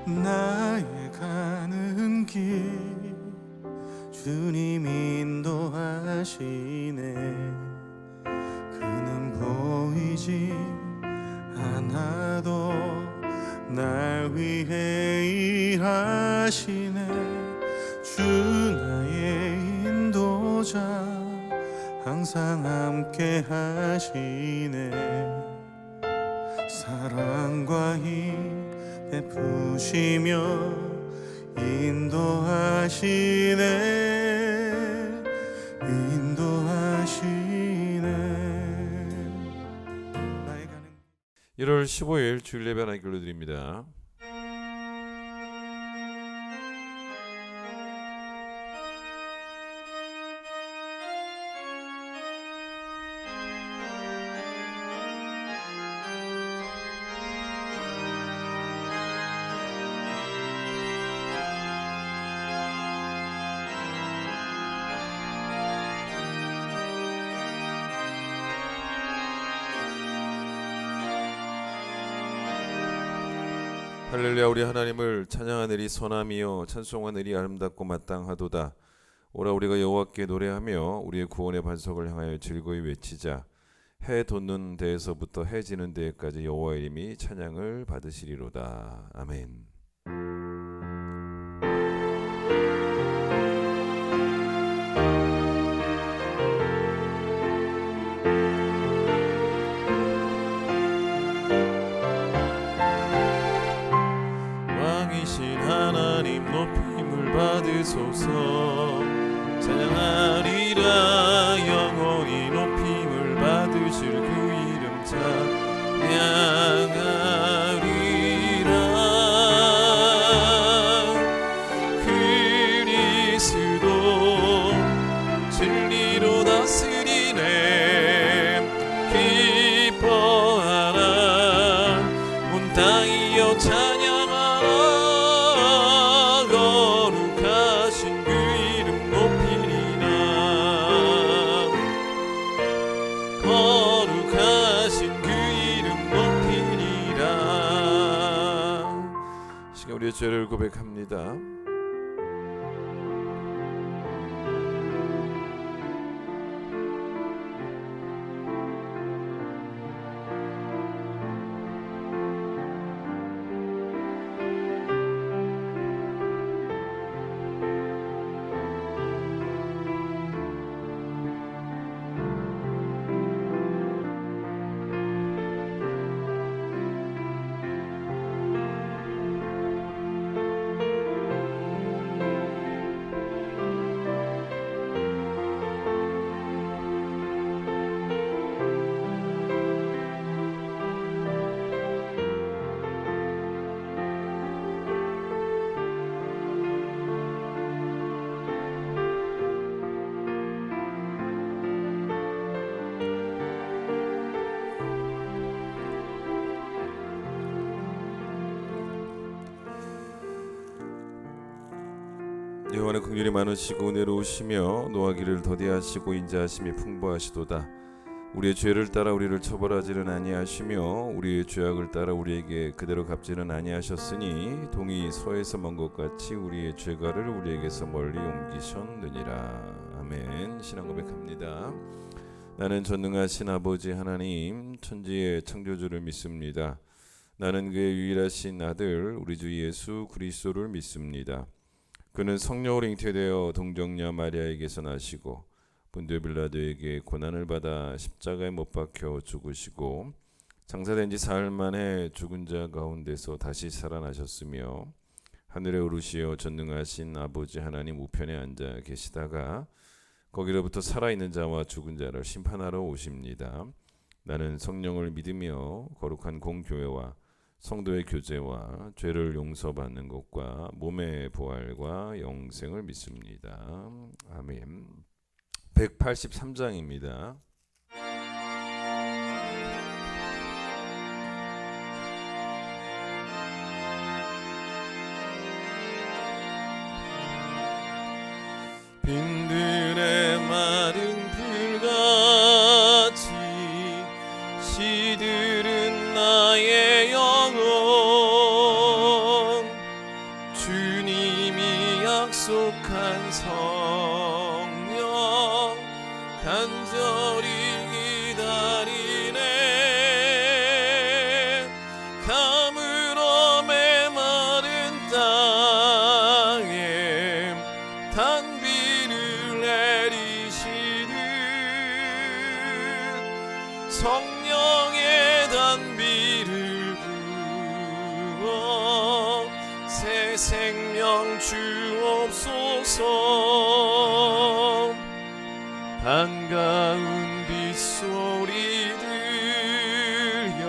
나의 가는 길 주님 인도하시네. 그는 보이지 않아도 날 위해 일하시네. 주 나의 인도자 항상 함께 하시네. 사랑과 힘 베푸시며 인도하시네. 인도하시네. 1월 15일 주일 예배 하나님 길로 드립니다. 할렐루야. 우리 하나님을 찬양하느니 선함이요 찬송하느니 아름답고 마땅하도다. 오라 우리가 여호와께 노래하며 우리의 구원의 반석을 향하여 즐거이 외치자. 해 돋는 데에서부터 해 지는 데까지 여호와의 이름이 찬양을 받으시리로다. 아멘. 하나님 높임을 받으소서. 찬양하리라 영원히 높임을 받으실 그 이름 찬양하리라. 그리스도 진리로 다스리네. 기뻐하라 온 땅이여 찬양하라. 우리의 죄를 고백합니다. 여호와는 긍휼이 많으시고 은혜로우시며 노하기를 더디하시고 인자하심이 풍부하시도다. 우리의 죄를 따라 우리를 처벌하지는 아니하시며 우리의 죄악을 따라 우리에게 그대로 갚지는 아니하셨으니 동이 서에서 먼 것 같이 우리의 죄가를 우리에게서 멀리 옮기셨느니라. 아멘. 신앙 고백합니다. 나는 전능하신 아버지 하나님 천지의 창조주를 믿습니다. 나는 그의 유일하신 아들 우리 주 예수 그리스도를 믿습니다. 그는 성령으로 잉태되어 동정녀 마리아에게서 나시고 본디오 빌라도에게 고난을 받아 십자가에 못 박혀 죽으시고 장사된 지 사흘 만에 죽은 자 가운데서 다시 살아나셨으며 하늘에 오르시어 전능하신 아버지 하나님 우편에 앉아 계시다가 거기로부터 살아있는 자와 죽은 자를 심판하러 오십니다. 나는 성령을 믿으며 거룩한 공교회와 성도의 교제와 죄를 용서받는 것과 몸의 부활과 영생을 믿습니다. 아멘. 183장입니다. 빈들의 마른 풀같이 시들은 나의 영혼 새 생명 주옵소서. 반가운 빗소리 들려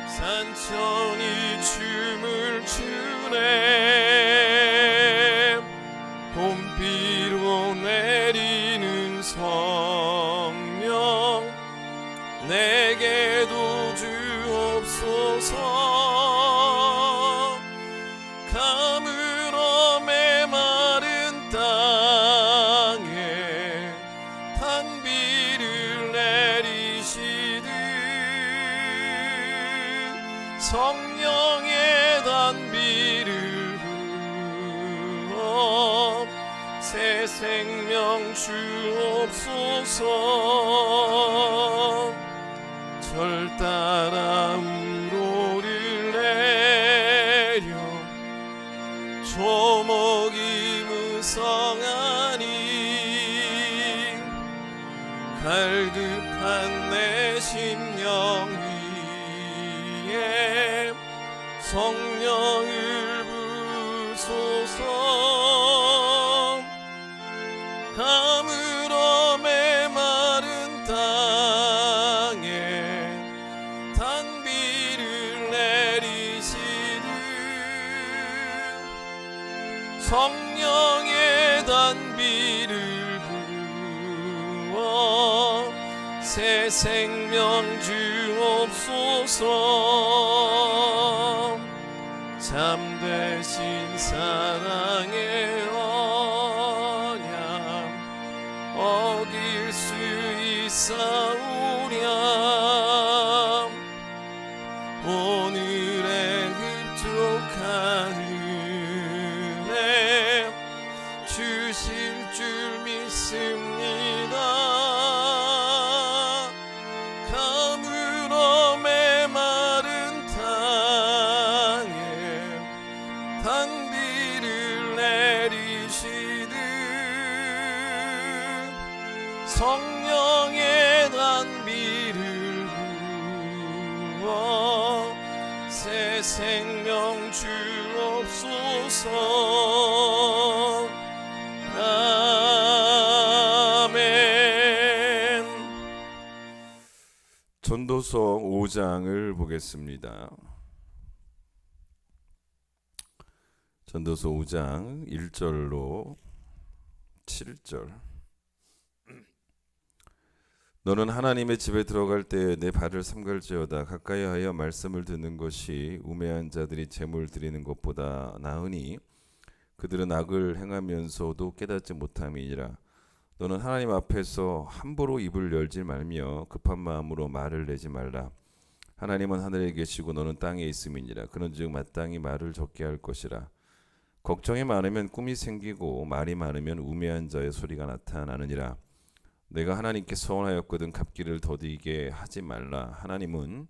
산천이 춤을 추네. 봄비로 내리는 성령 내게도 주옵소서. 가물어 메마른 땅에 단비를 내리시듯 성령의 단비를 부어 새 생명 주옵소서. 절 따라 우로를 내려 조목이 무성하니 갈급한 내 심령 위에 성령을 부소서. 가물어 메마른 땅에 단비를 내리시듯 성령의 단비를 부어 새 생명 주옵소서. 참되신 사랑의 언약 어길 수 있사오랴. 오늘의 흡족한 은혜 주실 줄 믿습니다. 가물어 메마른 땅에 단비를 내리시듯 성령의 단비를 부어 새 생명 주옵소서. 아멘. 전도서 5장을 보겠습니다. 전도서 5장 1절로 7절. 너는 하나님의 집에 들어갈 때에 내 발을 삼갈지어다. 가까이하여 말씀을 듣는 것이 우매한 자들이 제물 드리는 것보다 나으니 그들은 악을 행하면서도 깨닫지 못함이니라. 너는 하나님 앞에서 함부로 입을 열지 말며 급한 마음으로 말을 내지 말라. 하나님은 하늘에 계시고 너는 땅에 있음이니라. 그런즉 마땅히 말을 적게 할 것이라. 걱정이 많으면 꿈이 생기고 말이 많으면 우매한 자의 소리가 나타나느니라. 내가 하나님께 서원하였거든 갚기를 더디게 하지 말라. 하나님은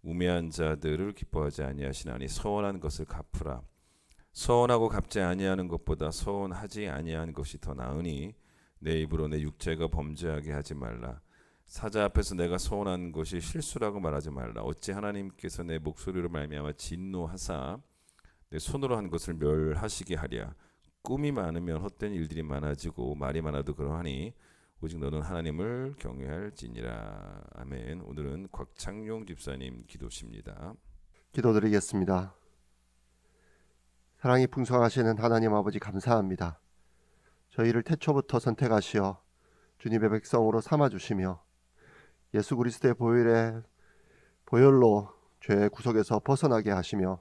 우매한 자들을 기뻐하지 아니하시나니 서원한 것을 갚으라. 서원하고 갚지 아니하는 것보다 서원하지 아니한 것이 더 나으니 내 입으로 내 육체가 범죄하게 하지 말라. 사자 앞에서 내가 서원한 것이 실수라고 말하지 말라. 어찌 하나님께서 내 목소리로 말미암아 진노하사 내 손으로 한 것을 멸하시게 하랴. 꿈이 많으면 헛된 일들이 많아지고 말이 많아도 그러하니 오직 너는 하나님을 경외할지니라. 아멘. 오늘은 곽창용 집사님 기도십니다. 기도드리겠습니다. 사랑이 풍성하시는 하나님 아버지 감사합니다. 저희를 태초부터 선택하시어 주님의 백성으로 삼아주시며 예수 그리스도의 보혈로 죄의 구속에서 벗어나게 하시며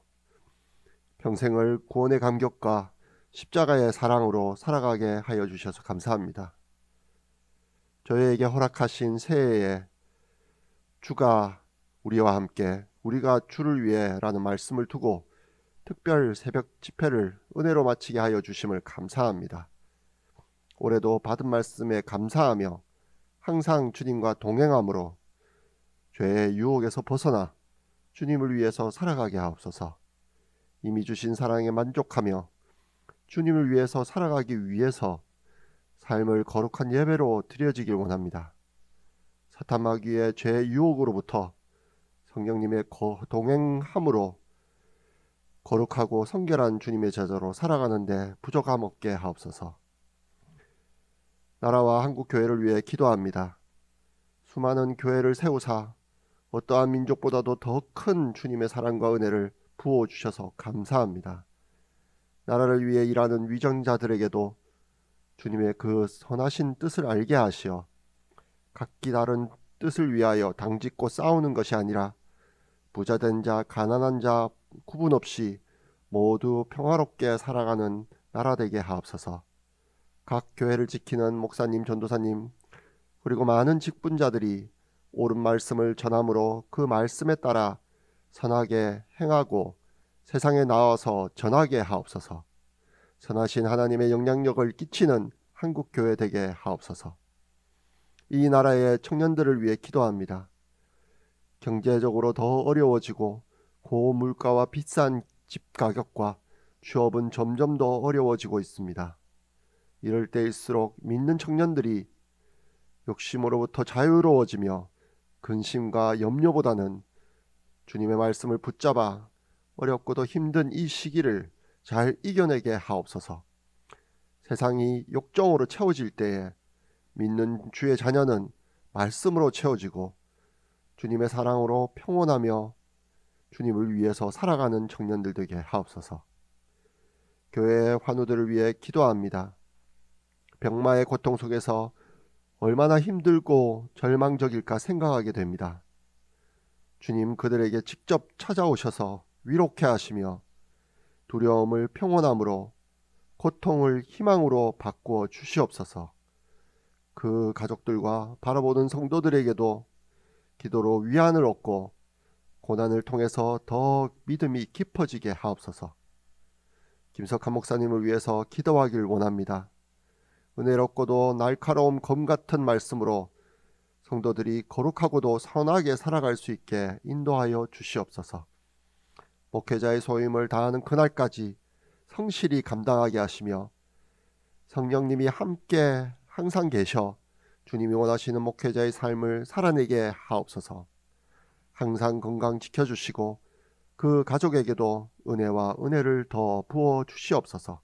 평생을 구원의 감격과 십자가의 사랑으로 살아가게 하여 주셔서 감사합니다. 저희에게 허락하신 새해에 주가 우리와 함께 우리가 주를 위해 라는 말씀을 두고 특별 새벽 집회를 은혜로 마치게 하여 주심을 감사합니다. 올해도 받은 말씀에 감사하며 항상 주님과 동행함으로 죄의 유혹에서 벗어나 주님을 위해서 살아가게 하옵소서. 이미 주신 사랑에 만족하며 주님을 위해서 살아가기 위해서 삶을 거룩한 예배로 드려지길 원합니다. 사탄 마귀의 죄의 유혹으로부터 성령님의 동행함으로 거룩하고 성결한 주님의 제자로 살아가는데 부족함 없게 하옵소서. 나라와 한국 교회를 위해 기도합니다. 수많은 교회를 세우사 어떠한 민족보다도 더 큰 주님의 사랑과 은혜를 부어주셔서 감사합니다. 나라를 위해 일하는 위정자들에게도 주님의 그 선하신 뜻을 알게 하시어 각기 다른 뜻을 위하여 당짓고 싸우는 것이 아니라 부자된 자, 가난한 자 구분 없이 모두 평화롭게 살아가는 나라 되게 하옵소서. 각 교회를 지키는 목사님, 전도사님, 그리고 많은 직분자들이 옳은 말씀을 전함으로 그 말씀에 따라 선하게 행하고 세상에 나와서 전하게 하옵소서. 선하신 하나님의 영향력을 끼치는 한국교회 되게 하옵소서. 이 나라의 청년들을 위해 기도합니다. 경제적으로 더 어려워지고 고물가와 비싼 집 가격과 취업은 점점 더 어려워지고 있습니다. 이럴 때일수록 믿는 청년들이 욕심으로부터 자유로워지며 근심과 염려보다는 주님의 말씀을 붙잡아 어렵고도 힘든 이 시기를 잘 이겨내게 하옵소서. 세상이 욕정으로 채워질 때에 믿는 주의 자녀는 말씀으로 채워지고 주님의 사랑으로 평온하며 주님을 위해서 살아가는 청년들 되게 하옵소서. 교회의 환우들을 위해 기도합니다. 병마의 고통 속에서 얼마나 힘들고 절망적일까 생각하게 됩니다. 주님 그들에게 직접 찾아오셔서 위로케 하시며 두려움을 평온함으로 고통을 희망으로 바꾸어 주시옵소서. 그 가족들과 바라보는 성도들에게도 기도로 위안을 얻고 고난을 통해서 더 믿음이 깊어지게 하옵소서. 김석한 목사님을 위해서 기도하길 원합니다. 은혜롭고도 날카로운 검 같은 말씀으로 성도들이 거룩하고도 선하게 살아갈 수 있게 인도하여 주시옵소서. 목회자의 소임을 다하는 그날까지 성실히 감당하게 하시며 성령님이 함께 항상 계셔 주님이 원하시는 목회자의 삶을 살아내게 하옵소서. 항상 건강 지켜주시고 그 가족에게도 은혜와 은혜를 더 부어 주시옵소서.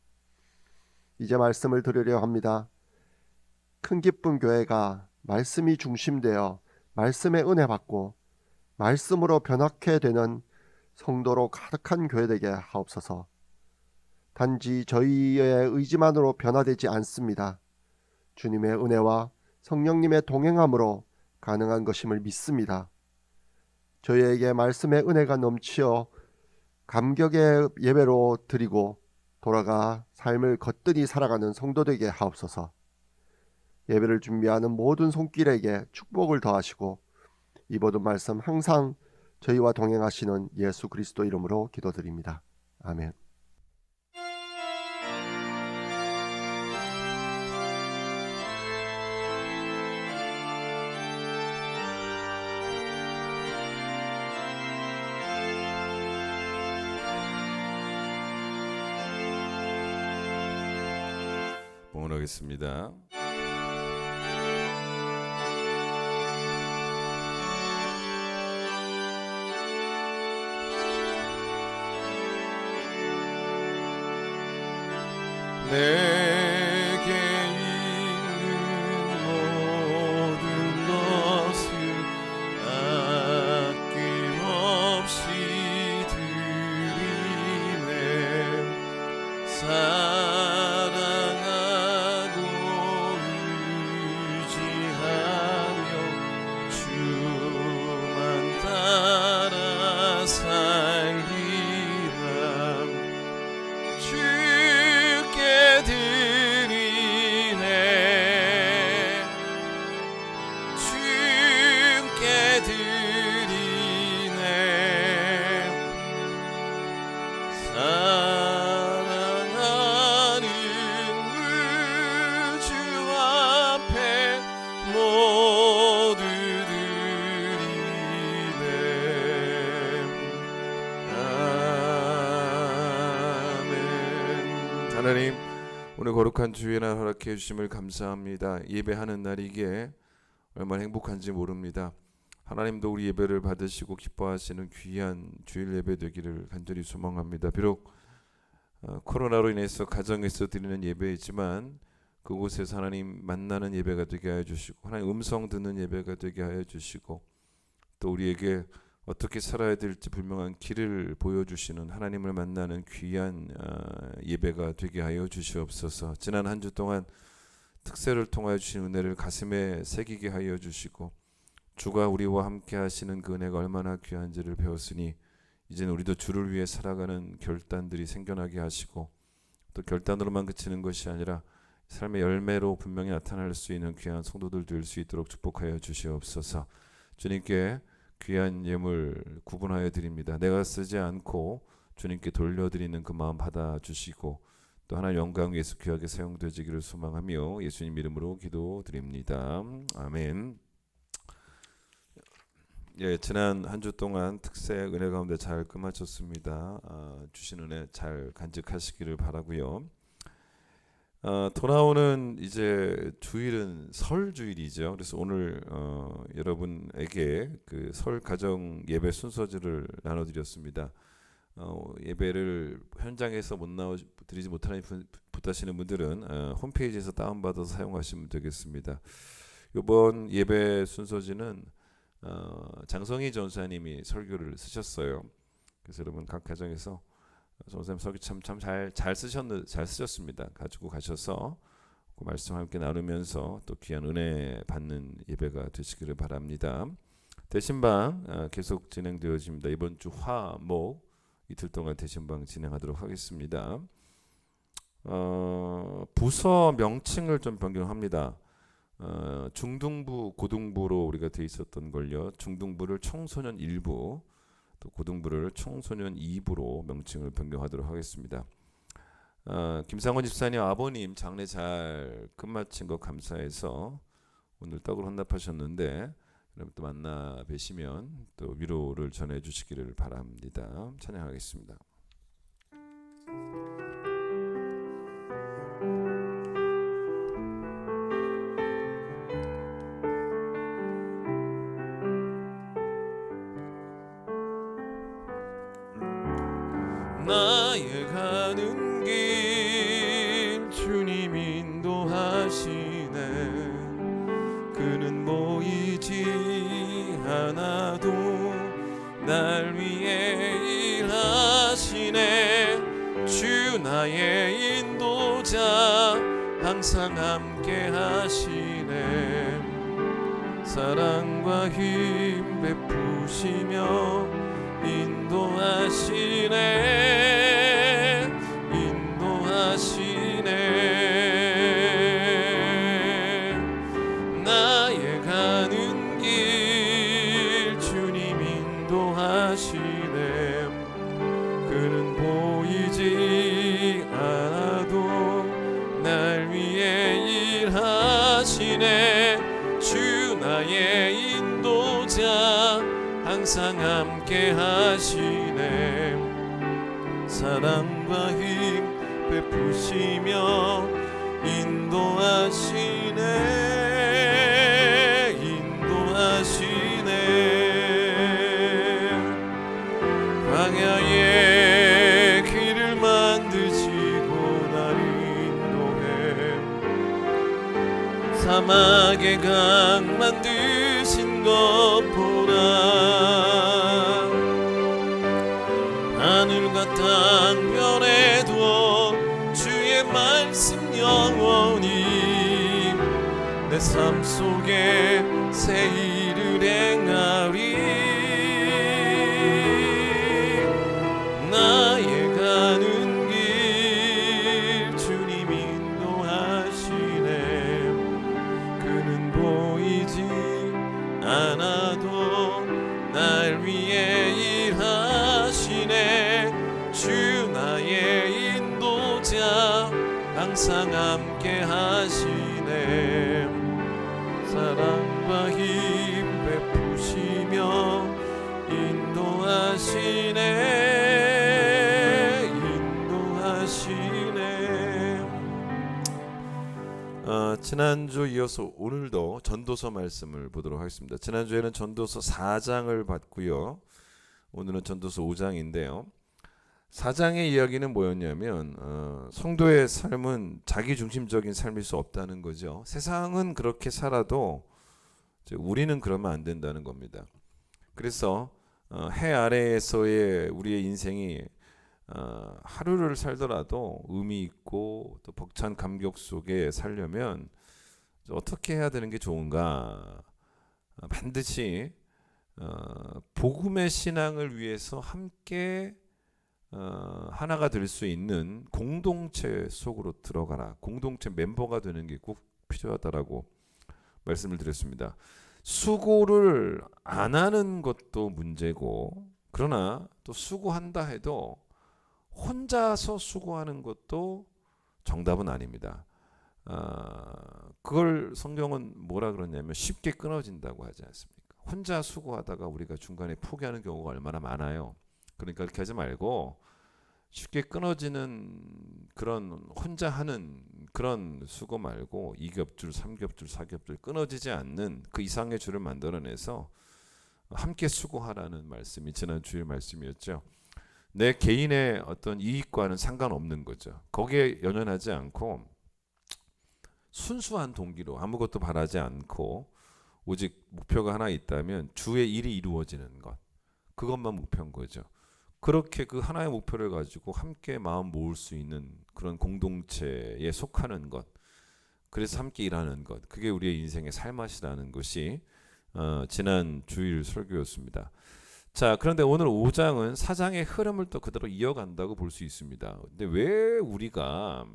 이제 말씀을 들으려 합니다. 큰 기쁨 교회가 말씀이 중심되어 말씀의 은혜 받고 말씀으로 변화케 되는 성도로 가득한 교회 되게 하옵소서. 단지 저희의 의지만으로 변화되지 않습니다. 주님의 은혜와 성령님의 동행함으로 가능한 것임을 믿습니다. 저희에게 말씀의 은혜가 넘치어 감격의 예배로 드리고 돌아가 삶을 거뜬히 살아가는 성도 되게 하옵소서. 예배를 준비하는 모든 손길에게 축복을 더하시고 이 모든 말씀 항상 저희와 동행하시는 예수 그리스도 이름으로 기도드립니다. 아멘. 봉헌하겠습니다. 내게 있는 모든 것을 아낌없이 드리네. 사랑하고 의지하며 주만 따라 살리라. 주께 드리네. 주께 드리네. 사랑하는 우주 앞에 모두 드리네. 아멘. 하나님, 오늘 거룩한 주의 날 허락해 주심을 감사합니다. 예배하는 날이기에 얼마나 행복한지 모릅니다. 하나님도 우리 예배를 받으시고 기뻐하시는 귀한 주일 예배 되기를 간절히 소망합니다. 비록 코로나로 인해서 가정에서 드리는 예배이지만 그곳에서 하나님 만나는 예배가 되게 하여 주시고 하나님 음성 듣는 예배가 되게 하여 주시고 또 우리에게 어떻게 살아야 될지 분명한 길을 보여주시는 하나님을 만나는 귀한 예배가 되게 하여 주시옵소서. 지난 한 주 동안 특세를 통하여 주신 은혜를 가슴에 새기게 하여 주시고 주가 우리와 함께 하시는 그 은혜가 얼마나 귀한지를 배웠으니 이제는 우리도 주를 위해 살아가는 결단들이 생겨나게 하시고 또 결단으로만 그치는 것이 아니라 삶의 열매로 분명히 나타날 수 있는 귀한 성도들 될 수 있도록 축복하여 주시옵소서. 주님께 귀한 예물 구분하여 드립니다. 내가 쓰지 않고 주님께 돌려드리는 그 마음 받아주시고 또 하나님 영광 위해서 귀하게 사용되시기를 소망하며 예수님 이름으로 기도드립니다. 아멘. 예, 지난 한 주 동안 특세 은혜 가운데 잘 끝마쳤습니다. 주신 은혜 잘 간직하시기를 바라고요. 돌아오는 이제 주일은 설 주일이죠. 그래서 오늘 여러분에게 그 설 가정 예배 순서지를 나눠드렸습니다. 예배를 현장에서 드리지 못하는 부탁하시는 분들은 홈페이지에서 다운받아서 사용하시면 되겠습니다. 이번 예배 순서지는 장성희 전사님이 설교를 쓰셨어요. 그래서 여러분 각 가정에서 전사님 설교 참 잘 쓰셨습니다. 가지고 가셔서 그 말씀 함께 나누면서 또 귀한 은혜 받는 예배가 되시기를 바랍니다. 대신방 계속 진행되어집니다. 이번 주 화, 목 이틀 동안 대신방 진행하도록 하겠습니다. 부서 명칭을 좀 변경합니다. 중등부, 고등부로 우리가 돼 있었던 걸요. 중등부를 청소년 1부, 또 고등부를 청소년 2부로 명칭을 변경하도록 하겠습니다. 김상원 집사님 아버님 장례 잘 끝마친 것 감사해서 오늘 떡을 헌납하셨는데 여러분 또 만나 뵈시면 또 위로를 전해 주시기를 바랍니다. 찬양하겠습니다. 나의 가는 길 주님 인도하시네. 그는 보이지 않아도 날 위해 일하시네. 주 나의 인도자 항상 함께 하시네. 사랑과 힘 베푸시며 인도하시네. 나의 가는 길 주님 인도하시네. 그는 보이지 않아도 날 위해 일하시네. 주 나의 인도자 항상 함께 하시네. 사랑과 힘 베푸시며 인도하시네. 광야의 길을 만드시고 날 인도해. 사막의 강 만드신 것 보라. 하늘과 땅 별에 두어 주의 말씀 영원히 내 삶 속에 새 일을 행하리. 나의 가는 길 주님 인도하시네. 그는 보이지 않아도 날 위해 일하시네. 주 나의 인도자 항상 함께 하시네. 사랑과 힘 베푸시며 인도하시네. 지난주 이어서 오늘도 전도서 말씀을 보도록 하겠습니다. 지난주에는 전도서 4장을 봤고요. 오늘은 전도서 5장인데요. 4장의 이야기는 뭐였냐면 성도의 삶은 자기중심적인 삶일 수 없다는 거죠. 세상은 그렇게 살아도 우리는 그러면 안 된다는 겁니다. 그래서 해 아래에서의 우리의 인생이 하루를 살더라도 의미 있고 또 벅찬 감격 속에 살려면 어떻게 해야 되는 게 좋은가? 반드시 복음의 신앙을 위해서 함께 하나가 될 수 있는 공동체 속으로 들어가라. 공동체 멤버가 되는 게 꼭 필요하다라고 말씀을 드렸습니다. 수고를 안 하는 것도 문제고, 그러나 또 수고한다 해도 혼자서 수고하는 것도 정답은 아닙니다. 그걸 성경은 뭐라 그러냐면 쉽게 끊어진다고 하지 않습니까? 혼자 수고하다가 우리가 중간에 포기하는 경우가 얼마나 많아요. 그러니까 그렇게 하지 말고 쉽게 끊어지는 그런 혼자 하는 그런 수고 말고 2겹줄, 3겹줄, 4겹줄 끊어지지 않는 그 이상의 줄을 만들어내서 함께 수고하라는 말씀이 지난 주일 말씀이었죠. 내 개인의 어떤 이익과는 상관없는 거죠. 거기에 연연하지 않고 순수한 동기로 아무것도 바라지 않고 오직 목표가 하나 있다면 주의 일이 이루어지는 것, 그것만 목표인 거죠. 그렇게 그 하나의 목표를 가지고 함께 마음 모을 수 있는 그런 공동체에 속하는 것, 그래서 함께 일하는 것, 그게 우리의 인생의 살맛이라는 것이 지난 주일 설교였습니다. 자, 그런데 오늘 5장은 4장의 흐름을 또 그대로 이어간다고 볼 수 있습니다. 근데 왜 우리가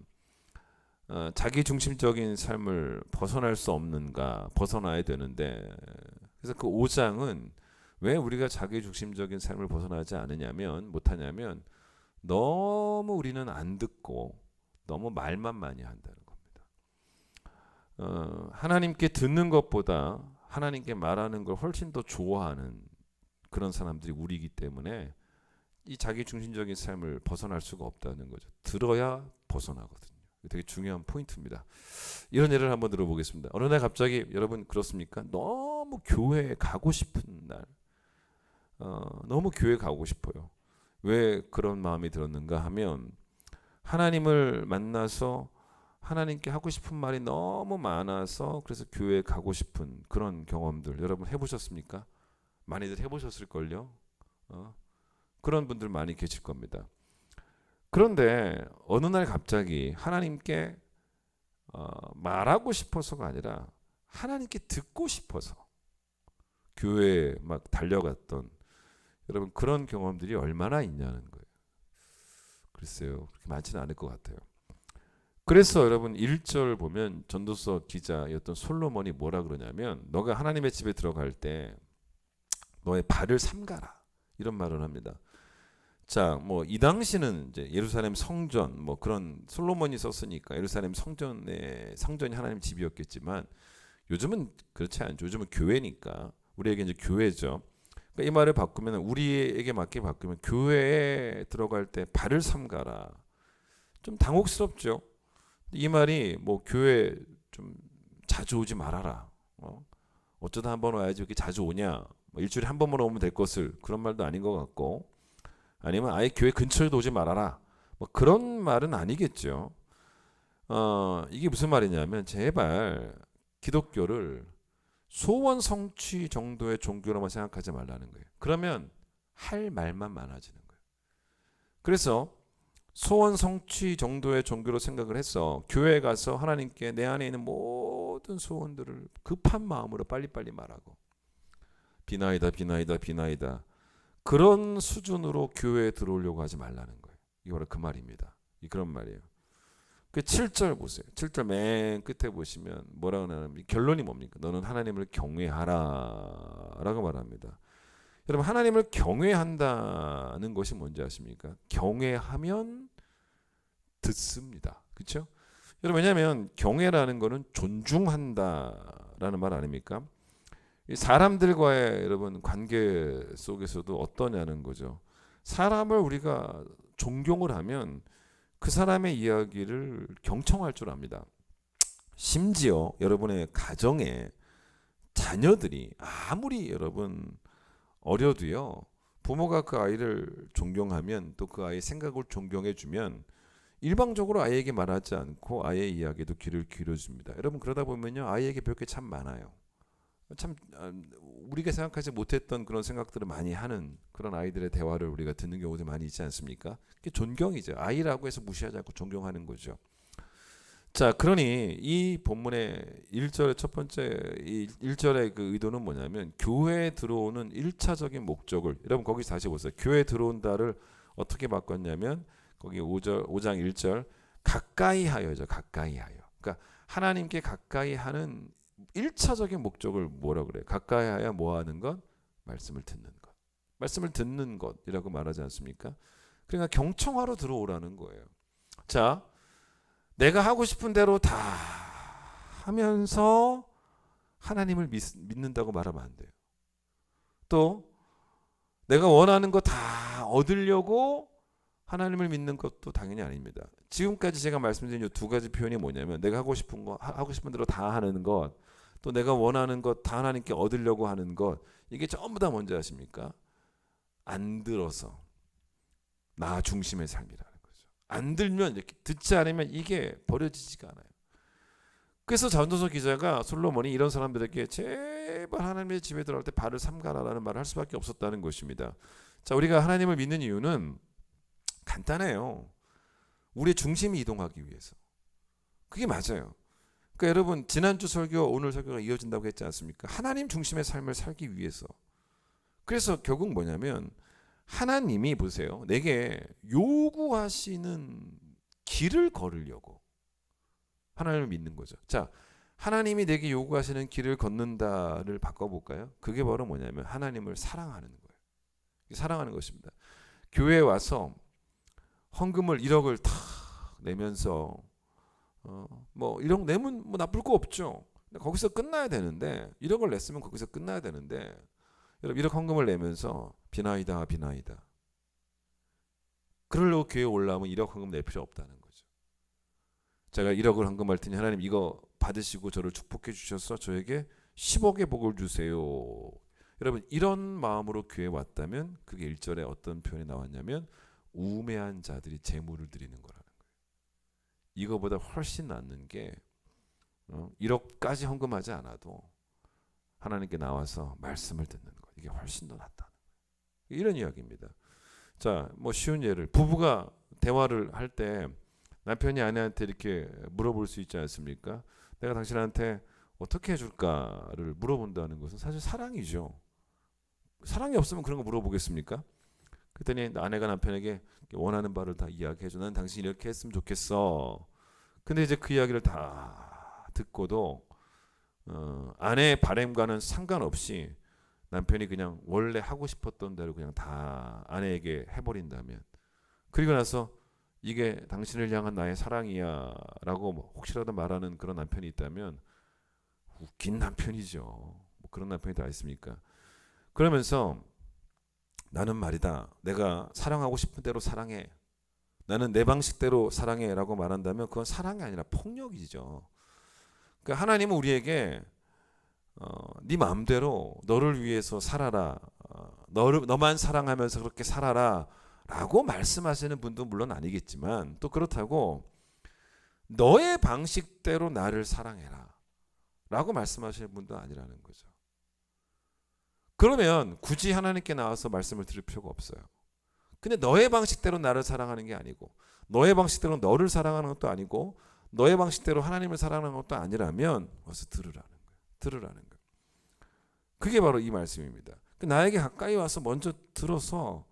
자기 중심적인 삶을 벗어날 수 없는가? 벗어나야 되는데, 그래서 그 5장은 왜 우리가 자기 중심적인 삶을 벗어나지 않으냐면, 못하냐면 너무 우리는 안 듣고 너무 말만 많이 한다는 겁니다. 하나님께 듣는 것보다 하나님께 말하는 걸 훨씬 더 좋아하는 그런 사람들이 우리이기 때문에 이 자기 중심적인 삶을 벗어날 수가 없다는 거죠. 들어야 벗어나거든요. 되게 중요한 포인트입니다. 이런 예를 한번 들어보겠습니다. 어느 날 갑자기, 여러분 그렇습니까? 너무 교회에 가고 싶은 날, 너무 교회 가고 싶어요. 왜 그런 마음이 들었는가 하면 하나님을 만나서 하나님께 하고 싶은 말이 너무 많아서 그래서 교회에 가고 싶은 그런 경험들 여러분 해보셨습니까? 많이들 해보셨을걸요. 그런 분들 많이 계실 겁니다. 그런데 어느 날 갑자기 하나님께 말하고 싶어서가 아니라 하나님께 듣고 싶어서 교회에 막 달려갔던, 여러분 그런 경험들이 얼마나 있냐는 거예요. 글쎄요, 그렇게 많지는 않을 것 같아요. 그래서 여러분 1절 보면 전도서 기자였던 솔로몬이 뭐라 그러냐면, 너가 하나님의 집에 들어갈 때 너의 발을 삼가라, 이런 말을 합니다. 자, 뭐 이 당시는 이제 예루살렘 성전, 뭐 그런 솔로몬이 썼으니까 예루살렘 성전이 하나님 집이었겠지만, 요즘은 그렇지 않죠. 요즘은 교회니까 우리에게 이제 교회죠. 그러니까 이 말을 바꾸면, 우리에게 맞게 바꾸면 교회에 들어갈 때 발을 삼가라. 좀 당혹스럽죠. 이 말이 뭐 교회 좀 자주 오지 말아라. 어쩌다 한 번 와야지 이렇게 자주 오냐. 뭐 일주일에 한 번만 오면 될 것을, 그런 말도 아닌 것 같고, 아니면 아예 교회 근처에도 오지 말아라. 뭐 그런 말은 아니겠죠. 이게 무슨 말이냐면, 제발 기독교를 소원 성취 정도의 종교로만 생각하지 말라는 거예요. 그러면 할 말만 많아지는 거예요. 그래서 소원 성취 정도의 종교로 생각을 해서 교회에 가서 하나님께 내 안에 있는 모든 소원들을 급한 마음으로 빨리빨리 말하고, 비나이다 비나이다 비나이다, 그런 수준으로 교회에 들어오려고 하지 말라는 거예요. 이게 바로 그 말입니다. 그런 말이에요. 그 7절 보세요. 7절 맨 끝에 보시면 뭐라고 하냐면, 결론이 뭡니까? 너는 하나님을 경외하라 라고 말합니다. 여러분, 하나님을 경외한다는 것이 뭔지 아십니까? 경외하면 듣습니다. 그렇죠? 여러분, 왜냐하면 경외라는 것은 존중한다라는 말 아닙니까? 사람들과의 여러분 관계 속에서도 어떠냐는 거죠. 사람을 우리가 존경을 하면 그 사람의 이야기를 경청할 줄 압니다. 심지어 여러분의 가정에 자녀들이 아무리 여러분 어려도요, 부모가 그 아이를 존경하면, 또 그 아이의 생각을 존경해 주면 일방적으로 아이에게 말하지 않고 아이의 이야기에도 귀를 기울여줍니다. 여러분, 그러다 보면요, 아이에게 배울 게 참 많아요. 참 우리가 생각하지 못했던 그런 생각들을 많이 하는 그런 아이들의 대화를 우리가 듣는 경우도 많이 있지 않습니까? 그게 존경이죠. 아이라고 해서 무시하지 않고 존경하는 거죠. 자, 그러니 이 본문의 1절의 첫 번째 이 1절의 그 의도는 뭐냐면, 교회에 들어오는 1차적인 목적을, 여러분 거기 다시 보세요. 교회에 들어온다를 어떻게 바꿨냐면, 거기 5장 1절 가까이 하여죠. 가까이 하여. 그러니까 하나님께 가까이 하는 1차적인 목적을 뭐라 그래요? 가까이 하여 뭐 하는 것? 말씀을 듣는 것. 말씀을 듣는 것이라고 말하지 않습니까? 그러니까 경청하러 들어오라는 거예요. 자, 내가 하고 싶은 대로 다 하면서 하나님을 믿는다고 말하면 안 돼요. 또 내가 원하는 거 다 얻으려고 하나님을 믿는 것도 당연히 아닙니다. 지금까지 제가 말씀드린 이 두 가지 표현이 뭐냐면, 내가 하고 싶은 거 하고 싶은 대로 다 하는 것, 또 내가 원하는 것 다 하나님께 얻으려고 하는 것, 이게 전부 다 뭔지 아십니까? 안 들어서 나 중심의 삶이라는 거죠. 안 들면, 이렇게 듣지 않으면 이게 버려지지가 않아요. 그래서 전도서 기자가 솔로몬이 이런 사람들에게 제발 하나님의 집에 들어갈 때 발을 삼가라라는 말을 할 수밖에 없었다는 것입니다. 자, 우리가 하나님을 믿는 이유는 간단해요. 우리의 중심이 이동하기 위해서. 그게 맞아요. 그러니까 여러분, 지난주 설교 오늘 설교가 이어진다고 했지 않습니까? 하나님 중심의 삶을 살기 위해서. 그래서 결국 뭐냐면, 하나님이 보세요, 내게 요구하시는 길을 걸으려고 하나님을 믿는 거죠. 자, 하나님이 내게 요구하시는 길을 걷는다를 바꿔볼까요? 그게 바로 뭐냐면 하나님을 사랑하는 거예요. 사랑하는 것입니다. 교회에 와서 헌금을 1억을 탁 내면서 뭐 1억 내면 뭐 나쁠 거 없죠. 거기서 끝나야 되는데, 1억을 냈으면 거기서 끝나야 되는데, 여러분 1억 헌금을 내면서 비나이다 비나이다. 그러려고 교회에 올라오면 1억 헌금 낼 필요 없다는 거죠. 제가 1억을 헌금할 테니 하나님 이거 받으시고 저를 축복해 주셔서 저에게 10억의 복을 주세요. 여러분, 이런 마음으로 교회에 왔다면 그게 1절에 어떤 표현이 나왔냐면, 우매한 자들이 재물을 드리는 거라는 거예요. 이거보다 훨씬 낫는 게 1억까지 헌금하지 않아도 하나님께 나와서 말씀을 듣는 것, 이게 훨씬 더 낫다는 거예요. 이런 이야기입니다. 자, 뭐 쉬운 예를, 부부가 대화를 할 때 남편이 아내한테 이렇게 물어볼 수 있지 않습니까? 내가 당신한테 어떻게 해줄까를 물어본다는 것은 사실 사랑이죠. 사랑이 없으면 그런 거 물어보겠습니까? 그랬더니 아내가 남편에게 원하는 바를 다 이야기해줘. 난 당신이 이렇게 했으면 좋겠어. 근데 이제 그 이야기를 다 듣고도 아내의 바람과는 상관없이 남편이 그냥 원래 하고 싶었던 대로 그냥 다 아내에게 해버린다면, 그리고 나서 이게 당신을 향한 나의 사랑이야 라고 뭐 혹시라도 말하는 그런 남편이 있다면 웃긴 남편이죠. 뭐 그런 남편이 다 있습니까? 그러면서 나는 말이다, 내가 사랑하고 싶은 대로 사랑해, 나는 내 방식대로 사랑해 라고 말한다면 그건 사랑이 아니라 폭력이죠. 그러니까 하나님은 우리에게 네 마음대로 너를 위해서 살아라, 너만 사랑하면서 그렇게 살아라 라고 말씀하시는 분도 물론 아니겠지만, 또 그렇다고 너의 방식대로 나를 사랑해라 라고 말씀하시는 분도 아니라는 거죠. 그러면 굳이 하나님께 나와서 말씀을 들을 필요가 없어요. 근데 너의 방식대로 나를 사랑하는 게 아니고, 너의 방식대로 너를 사랑하는 것도 아니고, 너의 방식대로 하나님을 사랑하는 것도 아니라면 와서 들으라는 거예요. 들으라는 거예요. 그게 바로 이 말씀입니다. 나에게 가까이 와서 먼저 들어서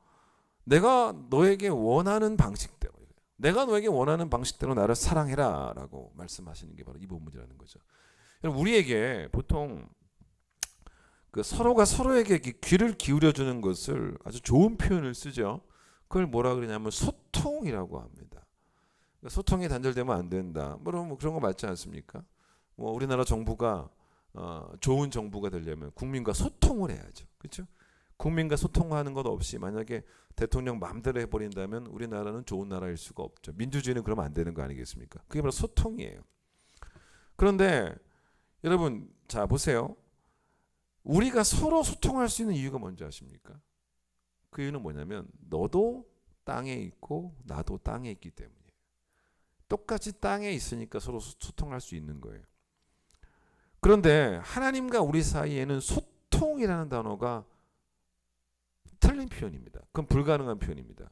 내가 너에게 원하는 방식대로, 내가 너에게 원하는 방식대로 나를 사랑해라 라고 말씀하시는 게 바로 이 본문이라는 거죠. 우리에게 보통 그 서로가 서로에게 귀를 기울여주는 것을 아주 좋은 표현을 쓰죠. 그걸 뭐라 그러냐면 소통이라고 합니다. 그러니까 소통이 단절되면 안 된다. 뭐 그런 거 맞지 않습니까? 뭐 우리나라 정부가 좋은 정부가 되려면 국민과 소통을 해야죠. 그렇죠? 국민과 소통하는 것 없이 만약에 대통령 마음대로 해버린다면 우리나라는 좋은 나라일 수가 없죠. 민주주의는 그러면 안 되는 거 아니겠습니까? 그게 바로 소통이에요. 그런데 여러분 자 보세요. 우리가 서로 소통할 수 있는 이유가 뭔지 아십니까? 그 이유는 뭐냐면 너도 땅에 있고 나도 땅에 있기 때문이에요. 똑같이 땅에 있으니까 서로 소통할 수 있는 거예요. 그런데 하나님과 우리 사이에는 소통이라는 단어가 틀린 표현입니다. 그건 불가능한 표현입니다.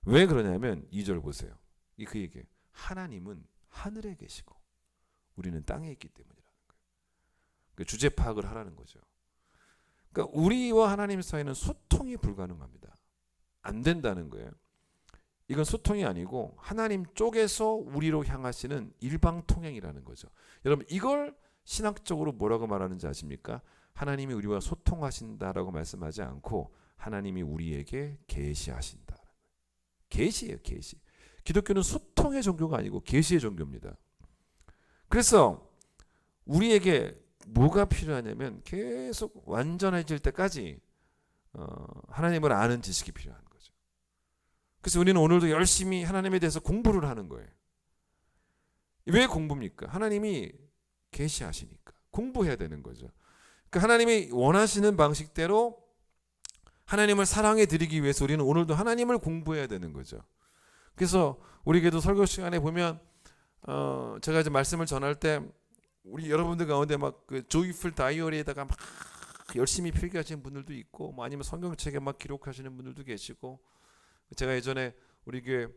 왜 그러냐면 2절 보세요. 그 얘기예요. 하나님은 하늘에 계시고 우리는 땅에 있기 때문이라는 거예요. 그러니까 주제 파악을 하라는 거죠. 그러니까 우리와 하나님 사이는 소통이 불가능합니다. 안 된다는 거예요. 이건 소통이 아니고 하나님 쪽에서 우리로 향하시는 일방통행이라는 거죠. 여러분 이걸 신학적으로 뭐라고 말하는지 아십니까? 하나님이 우리와 소통하신다라고 말씀하지 않고 하나님이 우리에게 계시하신다. 계시예요, 계시. 기독교는 소통의 종교가 아니고 계시의 종교입니다. 그래서 우리에게 뭐가 필요하냐면 계속 완전해질 때까지 하나님을 아는 지식이 필요한 거죠. 그래서 우리는 오늘도 열심히 하나님에 대해서 공부를 하는 거예요. 왜 공부입니까? 하나님이 계시하시니까 공부해야 되는 거죠. 그러니까 하나님이 원하시는 방식대로 하나님을 사랑해 드리기 위해서 우리는 오늘도 하나님을 공부해야 되는 거죠. 그래서 우리에게도 설교 시간에 보면 제가 이제 말씀을 전할 때 우리 여러분들 가운데 막 그 조이풀 다이어리에다가 막 열심히 필기하시는 분들도 있고 뭐 아니면 성경책에 막 기록하시는 분들도 계시고 제가 예전에 우리 교회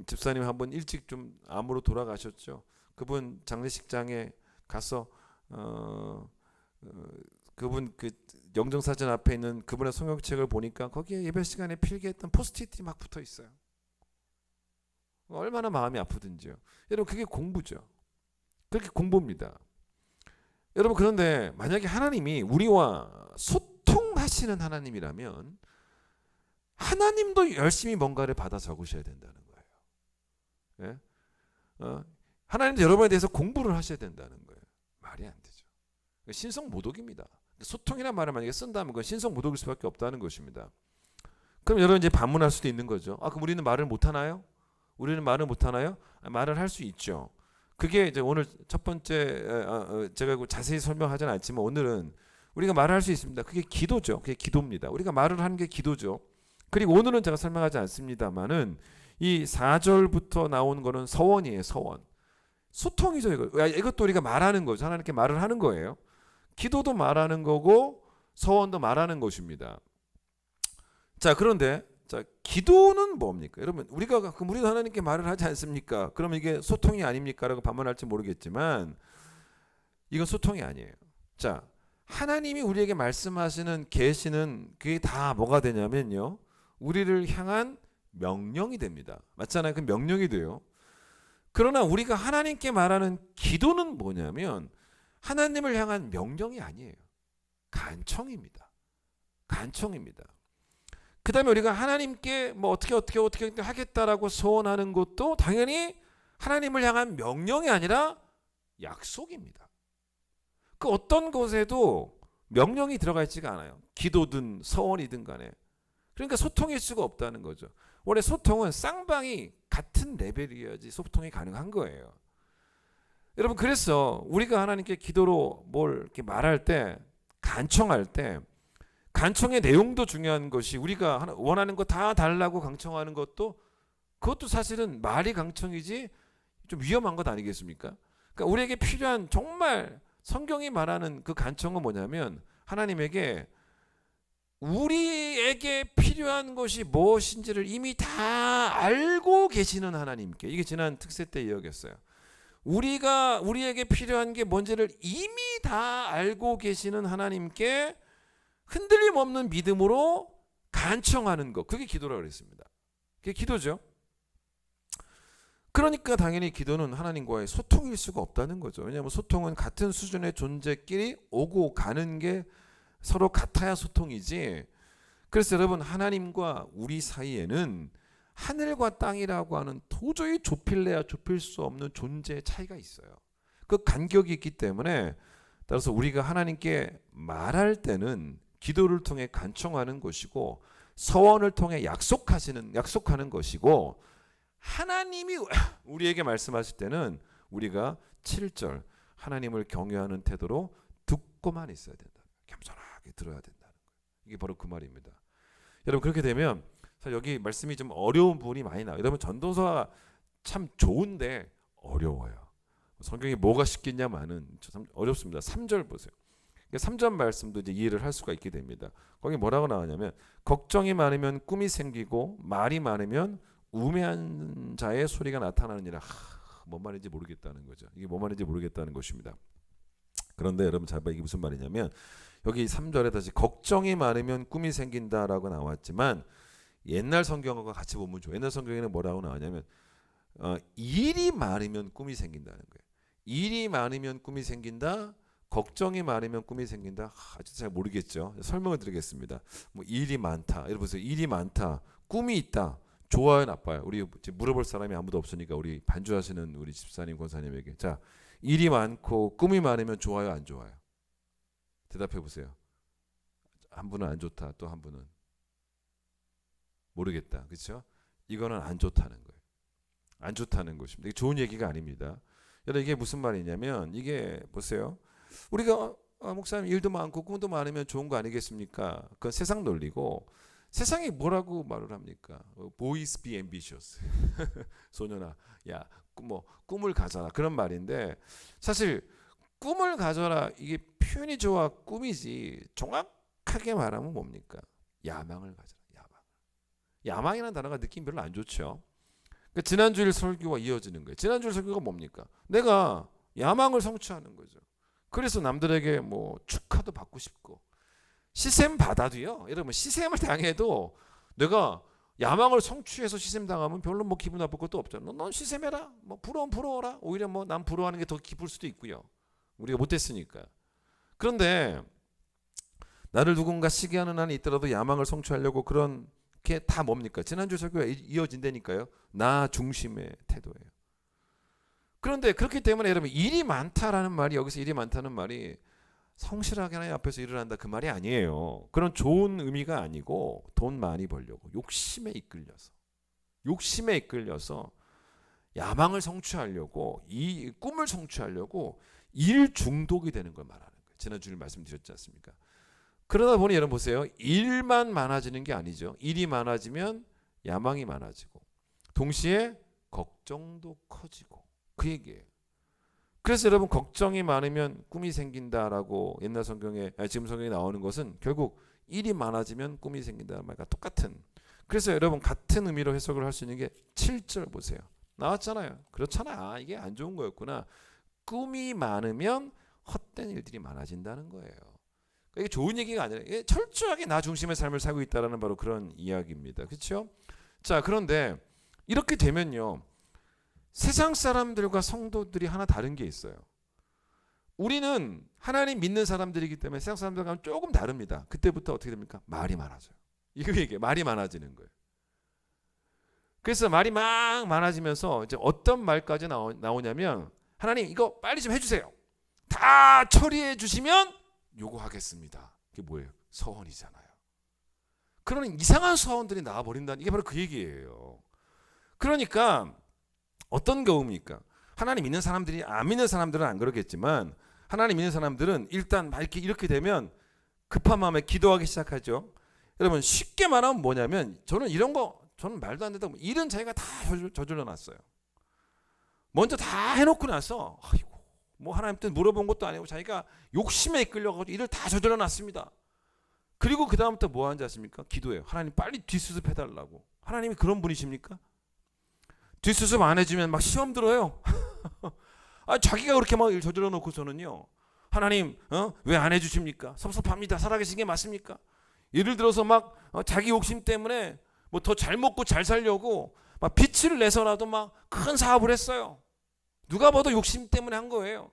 집사님 한 번 일찍 좀 암으로 돌아가셨죠. 그분 장례식장에 가서 그분 그 영정사진 앞에 있는 그분의 성경책을 보니까 거기에 예배 시간에 필기했던 포스트잇이 막 붙어 있어요. 얼마나 마음이 아프든지요. 여러분 그게 공부죠. 그렇게 공부입니다. 여러분 그런데 만약에 하나님이 우리와 소통하시는 하나님이라면 하나님도 열심히 뭔가를 받아 적으셔야 된다는 거예요. 예? 하나님도 여러분에 대해서 공부를 하셔야 된다는 거예요. 말이 안 되죠. 신성모독입니다. 소통이라는 말을 만약에 쓴다면 그건 신성모독일 수밖에 없다는 것입니다. 그럼 여러분 이제 반문할 수도 있는 거죠. 그럼 우리는 말을 못하나요? 우리는 말을 못하나요? 말을 할 수 있죠. 그게 이제 오늘 첫 번째 제가 자세히 설명하지는 않지만 오늘은 우리가 말을 할 수 있습니다. 그게 기도죠. 그게 기도입니다. 우리가 말을 하는 게 기도죠. 그리고 오늘은 제가 설명하지 않습니다만은 이 4절부터 나오는 거는 서원이에요. 서원. 소통이죠. 이것도 우리가 말하는 거죠. 하나님께 말을 하는 거예요. 기도도 말하는 거고 서원도 말하는 것입니다. 자, 그런데 자, 기도는 뭡니까? 여러분, 우리도 하나님께 말을 하지 않습니까? 그럼 이게 소통이 아닙니까? 라고 반문할지 모르겠지만 이건 소통이 아니에요. 자, 하나님이 우리에게 말씀하시는 계시는 그게 다 뭐가 되냐면요. 우리를 향한 명령이 됩니다. 맞잖아요. 그 명령이 돼요. 그러나 우리가 하나님께 말하는 기도는 뭐냐면 하나님을 향한 명령이 아니에요. 간청입니다. 간청입니다. 그 다음에 우리가 하나님께 뭐 어떻게 하겠다라고 소원하는 것도 당연히 하나님을 향한 명령이 아니라 약속입니다. 그 어떤 곳에도 명령이 들어가 있지가 않아요. 기도든 서원이든 간에. 그러니까 소통일 수가 없다는 거죠. 원래 소통은 쌍방이 같은 레벨이어야지 소통이 가능한 거예요. 여러분 그래서 우리가 하나님께 기도로 뭘 이렇게 말할 때 간청할 때 간청의 내용도 중요한 것이 우리가 원하는 거 다 달라고 간청하는 것도 그것도 사실은 말이 간청이지 좀 위험한 것 아니겠습니까? 그러니까 우리에게 필요한 정말 성경이 말하는 그 간청은 뭐냐면 하나님에게 우리에게 필요한 것이 무엇인지를 이미 다 알고 계시는 하나님께 이게 지난 특세 때 이야기했어요. 우리에게 필요한 게 뭔지를 이미 다 알고 계시는 하나님께 흔들림 없는 믿음으로 간청하는 것 그게 기도라고 그랬습니다. 그게 기도죠. 그러니까 당연히 기도는 하나님과의 소통일 수가 없다는 거죠. 왜냐하면 소통은 같은 수준의 존재끼리 오고 가는 게 서로 같아야 소통이지. 그래서 여러분 하나님과 우리 사이에는 하늘과 땅이라고 하는 도저히 좁힐래야 좁힐 수 없는 존재의 차이가 있어요. 그 간격이 있기 때문에 따라서 우리가 하나님께 말할 때는 기도를 통해 간청하는 것이고 서원을 통해 약속하는 것이고 하나님이 우리에게 말씀하실 때는 우리가 7절 하나님을 경외하는 태도로 듣고만 있어야 된다. 겸손하게 들어야 된다는 거예요. 이게 바로 그 말입니다. 여러분 그렇게 되면 여기 말씀이 좀 어려운 부분이 많이 나와요. 여러분 전도서가 참 좋은데 어려워요. 성경에 뭐가 쉽겠냐마는 참 어렵습니다. 3절 보세요. 3절 말씀도 이제 이해를 할 수가 있게 됩니다. 거기 뭐라고 나오냐면 걱정이 많으면 꿈이 생기고 말이 많으면 우매한 자의 소리가 나타나느니라. 뭔 말인지 모르겠다는 거죠. 이게 뭔 말인지 모르겠다는 것입니다. 그런데 여러분 잘 봐. 이게 무슨 말이냐면 여기 3절에 다시 걱정이 많으면 꿈이 생긴다라고 나왔지만 옛날 성경과 같이 보면 좋아요. 옛날 성경에는 뭐라고 나오냐면 일이 많으면 꿈이 생긴다는 거예요. 일이 많으면 꿈이 생긴다. 걱정이 많으면 꿈이 생긴다. 아주 잘 모르겠죠. 설명을 드리겠습니다. 뭐 일이 많다. 여러분 보세요. 일이 많다. 꿈이 있다. 좋아요, 나빠요? 우리 물어볼 사람이 아무도 없으니까 우리 반주하시는 우리 집사님, 권사님에게 자, 일이 많고 꿈이 많으면 좋아요, 안 좋아요? 대답해 보세요. 한 분은 안 좋다. 또 한 분은 모르겠다. 그렇죠? 이거는 안 좋다는 거예요. 안 좋다는 것입니다. 이게 좋은 얘기가 아닙니다. 여러분 이게 무슨 말이냐면 이게 보세요. 우리가 목사님 일도 많고 꿈도 많으면 좋은 거 아니겠습니까? 그건 세상 논리고 세상이 뭐라고 말을 합니까? Boys be ambitious. 소년아, 야, 꿈을 가져라 그런 말인데 사실 꿈을 가져라 이게 표현이 좋아 꿈이지 정확하게 말하면 뭡니까? 야망을 가져라. 야망이라는 단어가 느낌 별로 안 좋죠. 그러니까 지난주일 설교와 이어지는 거예요. 지난주일 설교가 뭡니까? 내가 야망을 성취하는 거죠. 그래서 남들에게 뭐 축하도 받고 싶고 시샘 받아도요. 여러분 시샘을 당해도 내가 야망을 성취해서 시샘 당하면 별로 뭐 기분 나쁠 것도 없잖아. 넌 시샘해라. 뭐 부러워라. 오히려 뭐 난 부러워하는 게 더 기쁠 수도 있고요. 우리가 못했으니까. 그런데 나를 누군가 시기하는 한이 있더라도 야망을 성취하려고 그런 게 다 뭡니까? 지난주 설교가 이어진다니까요. 나 중심의 태도예요. 그런데 그렇기 때문에 여러분 일이 많다라는 말이 여기서 일이 많다는 말이 성실하게 하나님 앞에서 일을 한다 그 말이 아니에요. 그런 좋은 의미가 아니고 돈 많이 벌려고 욕심에 이끌려서 야망을 성취하려고 이 꿈을 성취하려고 일 중독이 되는 걸 말하는 거예요. 지난주에 말씀드렸지 않습니까? 그러다 보니 여러분 보세요. 일만 많아지는 게 아니죠. 일이 많아지면 야망이 많아지고 동시에 걱정도 커지고 그 얘기예요. 그래서 여러분 걱정이 많으면 꿈이 생긴다라고 옛날 성경에 지금 성경에 나오는 것은 결국 일이 많아지면 꿈이 생긴다는 말과 똑같은. 그래서 여러분 같은 의미로 해석을 할 수 있는 게 7절 보세요. 나왔잖아요. 그렇잖아. 이게 안 좋은 거였구나. 꿈이 많으면 헛된 일들이 많아진다는 거예요. 이게 좋은 얘기가 아니라 이게 철저하게 나 중심의 삶을 살고 있다라는 바로 그런 이야기입니다. 그렇죠? 자, 그런데 이렇게 되면요. 세상 사람들과 성도들이 하나 다른 게 있어요. 우리는 하나님 믿는 사람들이기 때문에 세상 사람들과 조금 다릅니다. 그때부터 어떻게 됩니까? 말이 많아져요. 이게 말이 많아지는 거예요. 그래서 말이 막 많아지면서 이제 어떤 말까지 나오냐면 하나님 이거 빨리 좀 해주세요. 다 처리해 주시면 요구하겠습니다. 이게 뭐예요? 서원이잖아요. 그런 이상한 서원들이 나와버린다는 이게 바로 그 얘기예요. 그러니까 어떤 경우입니까? 하나님 믿는 사람들이 안 믿는 사람들은 안 그러겠지만 하나님 믿는 사람들은 일단 이렇게 되면 급한 마음에 기도하기 시작하죠. 여러분 쉽게 말하면 뭐냐면 저는 이런 거 저는 말도 안 된다고 일은 자기가 다 저질러 놨어요. 먼저 다 해놓고 나서 아이고 뭐 하나님한테 물어본 것도 아니고 자기가 욕심에 이끌려가지고 일을 다 저질러 놨습니다. 그리고 그 다음부터 뭐 하는지 아십니까? 기도해요. 하나님 빨리 뒷수습 해달라고. 하나님이 그런 분이십니까? 뒷수습 안 해주면 막 시험 들어요. 자기가 그렇게 막 일 저질러 놓고서는요. 하나님 왜 안 해주십니까? 섭섭합니다. 살아계신 게 맞습니까? 예를 들어서 막 자기 욕심 때문에 뭐 더 잘 먹고 잘 살려고 막 빚을 내서라도 막 큰 사업을 했어요. 누가 봐도 욕심 때문에 한 거예요.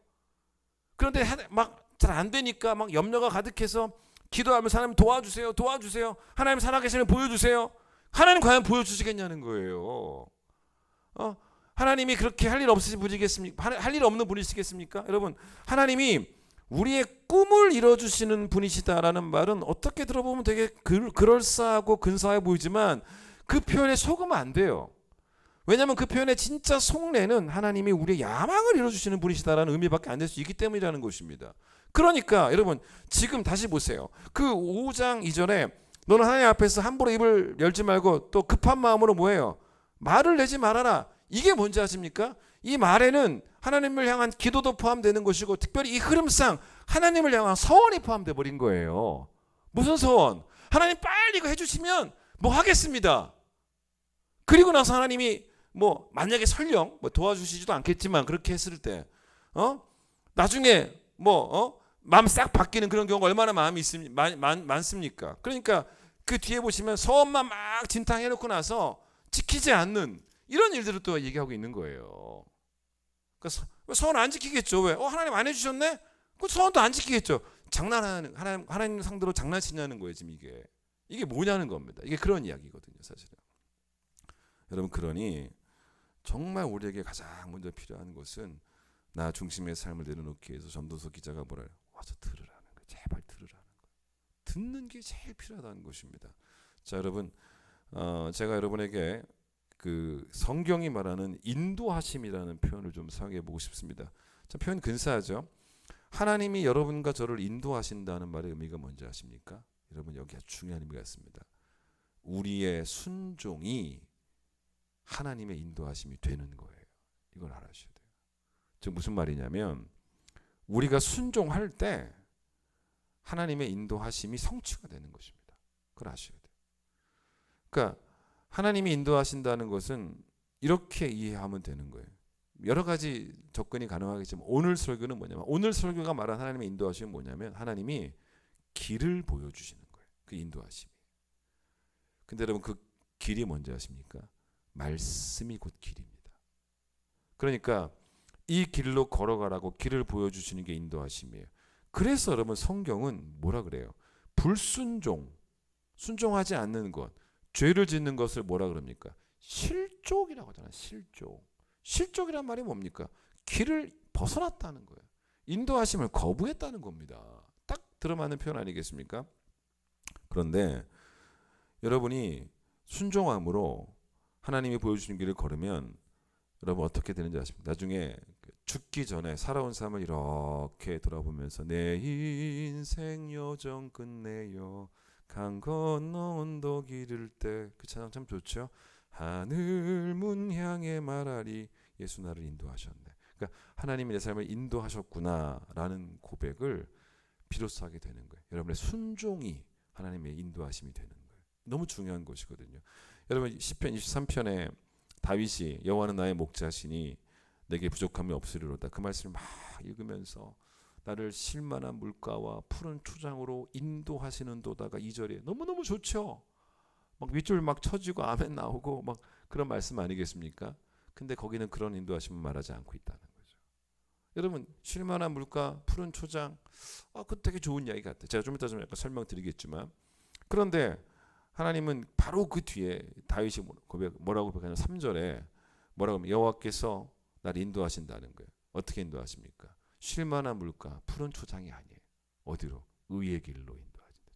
그런데 막 잘 안 되니까 막 염려가 가득해서 기도하면서 하나님 도와주세요. 하나님 살아계시면 보여주세요. 하나님 과연 보여주시겠냐는 거예요. 하나님이 그렇게 할 일 없으신 분이겠습니까? 할 일 없는 분이시겠습니까? 여러분 하나님이 우리의 꿈을 이뤄주시는 분이시다라는 말은 어떻게 들어보면 되게 그럴싸하고 근사해 보이지만 그 표현에 속으면 안 돼요. 왜냐하면 그 표현의 진짜 속내는 하나님이 우리의 야망을 이루어주시는 분이시다라는 의미밖에 안 될 수 있기 때문이라는 것입니다. 그러니까 여러분 지금 다시 보세요. 그 5장 이전에 너는 하나님 앞에서 함부로 입을 열지 말고 또 급한 마음으로 뭐예요? 말을 내지 말아라. 이게 뭔지 아십니까? 이 말에는 하나님을 향한 기도도 포함되는 것이고 특별히 이 흐름상 하나님을 향한 서원이 포함되어 버린 거예요. 무슨 서원? 하나님 빨리 이거 해주시면 뭐 하겠습니다. 그리고 나서 하나님이 뭐 만약에 설령 뭐 도와주시지도 않겠지만 그렇게 했을 때 나중에 마음 싹 바뀌는 그런 경우가 얼마나 많습니까? 그러니까 그 뒤에 보시면 서원만 막 진탕해놓고 나서 지키지 않는 이런 일들을 또 얘기하고 있는 거예요. 그러니까 서원 안 지키겠죠. 왜? 하나님 안 해주셨네? 그 서원도 안 지키겠죠. 장난하는 하나님 상대로 장난치냐는 거예요. 지금 이게 뭐냐는 겁니다. 이게 그런 이야기거든요, 사실은. 여러분 그러니 정말 우리에게 가장 먼저 필요한 것은 나 중심의 삶을 내려놓기 위해서 전도서 기자가 뭐라 해요? 와서 들으라는 거예요. 제발 들으라는 거예요. 듣는 게 제일 필요하다는 것입니다. 자 여러분 제가 여러분에게 그 성경이 말하는 인도하심이라는 표현을 좀 사용해 보고 싶습니다. 자, 표현 근사하죠. 하나님이 여러분과 저를 인도하신다는 말의 의미가 뭔지 아십니까? 여러분 여기 아주 중요한 의미가 있습니다. 우리의 순종이 하나님의 인도하심이 되는 거예요. 이걸 알아주셔야 돼요. 즉 무슨 말이냐면 우리가 순종할 때 하나님의 인도하심이 성취가 되는 것입니다. 그걸 아셔야 돼요. 그러니까 하나님이 인도하신다는 것은 이렇게 이해하면 되는 거예요. 여러 가지 접근이 가능하겠지만 오늘 설교는 뭐냐면 오늘 설교가 말한 하나님의 인도하심은 뭐냐면 하나님이 길을 보여주시는 거예요. 그 인도하심이. 근데 여러분 그 길이 뭔지 아십니까? 말씀이 곧 길입니다. 그러니까 이 길로 걸어가라고 길을 보여주시는 게 인도하심이에요. 그래서 여러분 성경은 뭐라 그래요? 불순종, 순종하지 않는 것, 죄를 짓는 것을 뭐라 그럽니까? 실족이라고 하잖아요. 실족. 실족이란 말이 뭡니까? 길을 벗어났다는 거예요. 인도하심을 거부했다는 겁니다. 딱 들어맞는 표현 아니겠습니까? 그런데 여러분이 순종함으로 하나님이 보여주시는 길을 걸으면 여러분 어떻게 되는지 아십니까? 나중에 죽기 전에 살아온 삶을 이렇게 돌아보면서 내 인생 여정 끝내요 강 건너 언덕 이를 때 그 찬양 참 좋죠. 하늘 문 향해 말하리 예수 나를 인도하셨네. 그러니까 하나님이 내 삶을 인도하셨구나라는 고백을 비로소 하게 되는 거예요. 여러분의 순종이 하나님의 인도하심이 되는 거예요. 너무 중요한 것이거든요. 여러분 시편 23편에 다윗이 여호와는 나의 목자시니 내게 부족함이 없으리로다. 그 말씀을 막 읽으면서 나를 쉴만한 물가와 푸른 초장으로 인도하시는 도다가 2절에 너무너무 좋죠. 막 윗줄 막 쳐지고 아멘 나오고 막 그런 말씀 아니겠습니까? 근데 거기는 그런 인도하심을 말하지 않고 있다는 거죠. 여러분 쉴만한 물가, 푸른 초장, 그 되게 좋은 이야기 같아요. 제가 좀 이따 좀 약간 설명드리겠지만 그런데 하나님은 바로 그 뒤에 다윗이 뭐라고 고백하냐 3절에 뭐라고 하면 여호와께서 나를 인도하신다는 거예요. 어떻게 인도하십니까? 쉴만한 물가, 푸른 초장이 아니에요. 어디로? 의의 길로 인도하신다.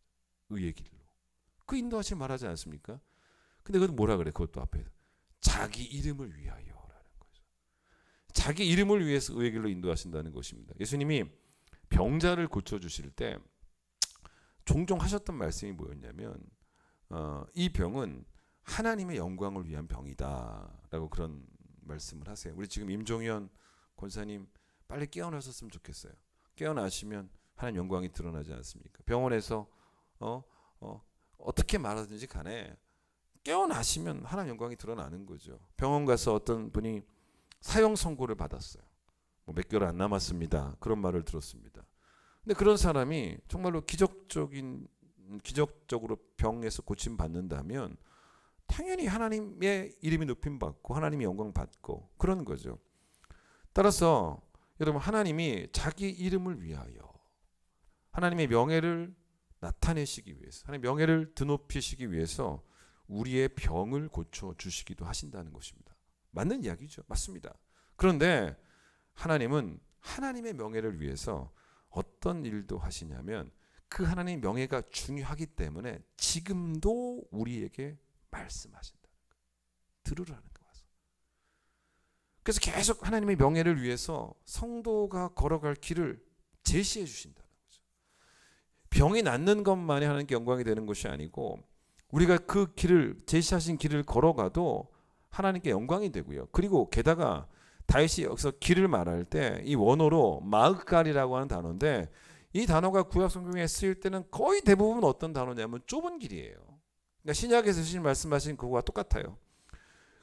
의의 길로. 그 인도하심 말하지 않습니까? 근데 그것도 뭐라 그래? 그것도 앞에 자기 이름을 위하여라는 거죠. 자기 이름을 위해서 의의 길로 인도하신다는 것입니다. 예수님이 병자를 고쳐주실 때 종종 하셨던 말씀이 뭐였냐면 이 병은 하나님의 영광을 위한 병이다라고 그런 말씀을 하세요. 우리 지금 임종현 권사님 빨리 깨어나셨으면 좋겠어요. 깨어나시면 하나님 영광이 드러나지 않습니까? 병원에서 어떻게 말하든지 간에 깨어나시면 하나님 영광이 드러나는 거죠. 병원 가서 어떤 분이 사형 선고를 받았어요. 몇 개월 안 남았습니다. 그런 말을 들었습니다. 근데 그런 사람이 정말로 기적적으로 병에서 고침 받는다면 당연히 하나님의 이름이 높임 받고 하나님의 영광 받고 그런 거죠. 따라서 여러분 하나님이 자기 이름을 위하여 하나님의 명예를 나타내시기 위해서 하나님의 명예를 드높이시기 위해서 우리의 병을 고쳐주시기도 하신다는 것입니다. 맞는 이야기죠. 맞습니다. 그런데 하나님은 하나님의 명예를 위해서 어떤 일도 하시냐면 그 하나님의 명예가 중요하기 때문에 지금도 우리에게 말씀하신다는 거예요. 들으라는 거 와서. 그래서 계속 하나님의 명예를 위해서 성도가 걸어갈 길을 제시해 주신다는 거죠. 병이 낫는 것만이 하나님께 영광이 되는 것이 아니고 우리가 그 길을 제시하신 길을 걸어가도 하나님께 영광이 되고요. 그리고 게다가 다윗이 여기서 길을 말할 때 이 원어로 마으갈이라고 하는 단어인데 이 단어가 구약 성경에 쓰일 때는 거의 대부분 어떤 단어냐면 좁은 길이에요. 그러니까 신약에서 주신 말씀하신 그거와 똑같아요.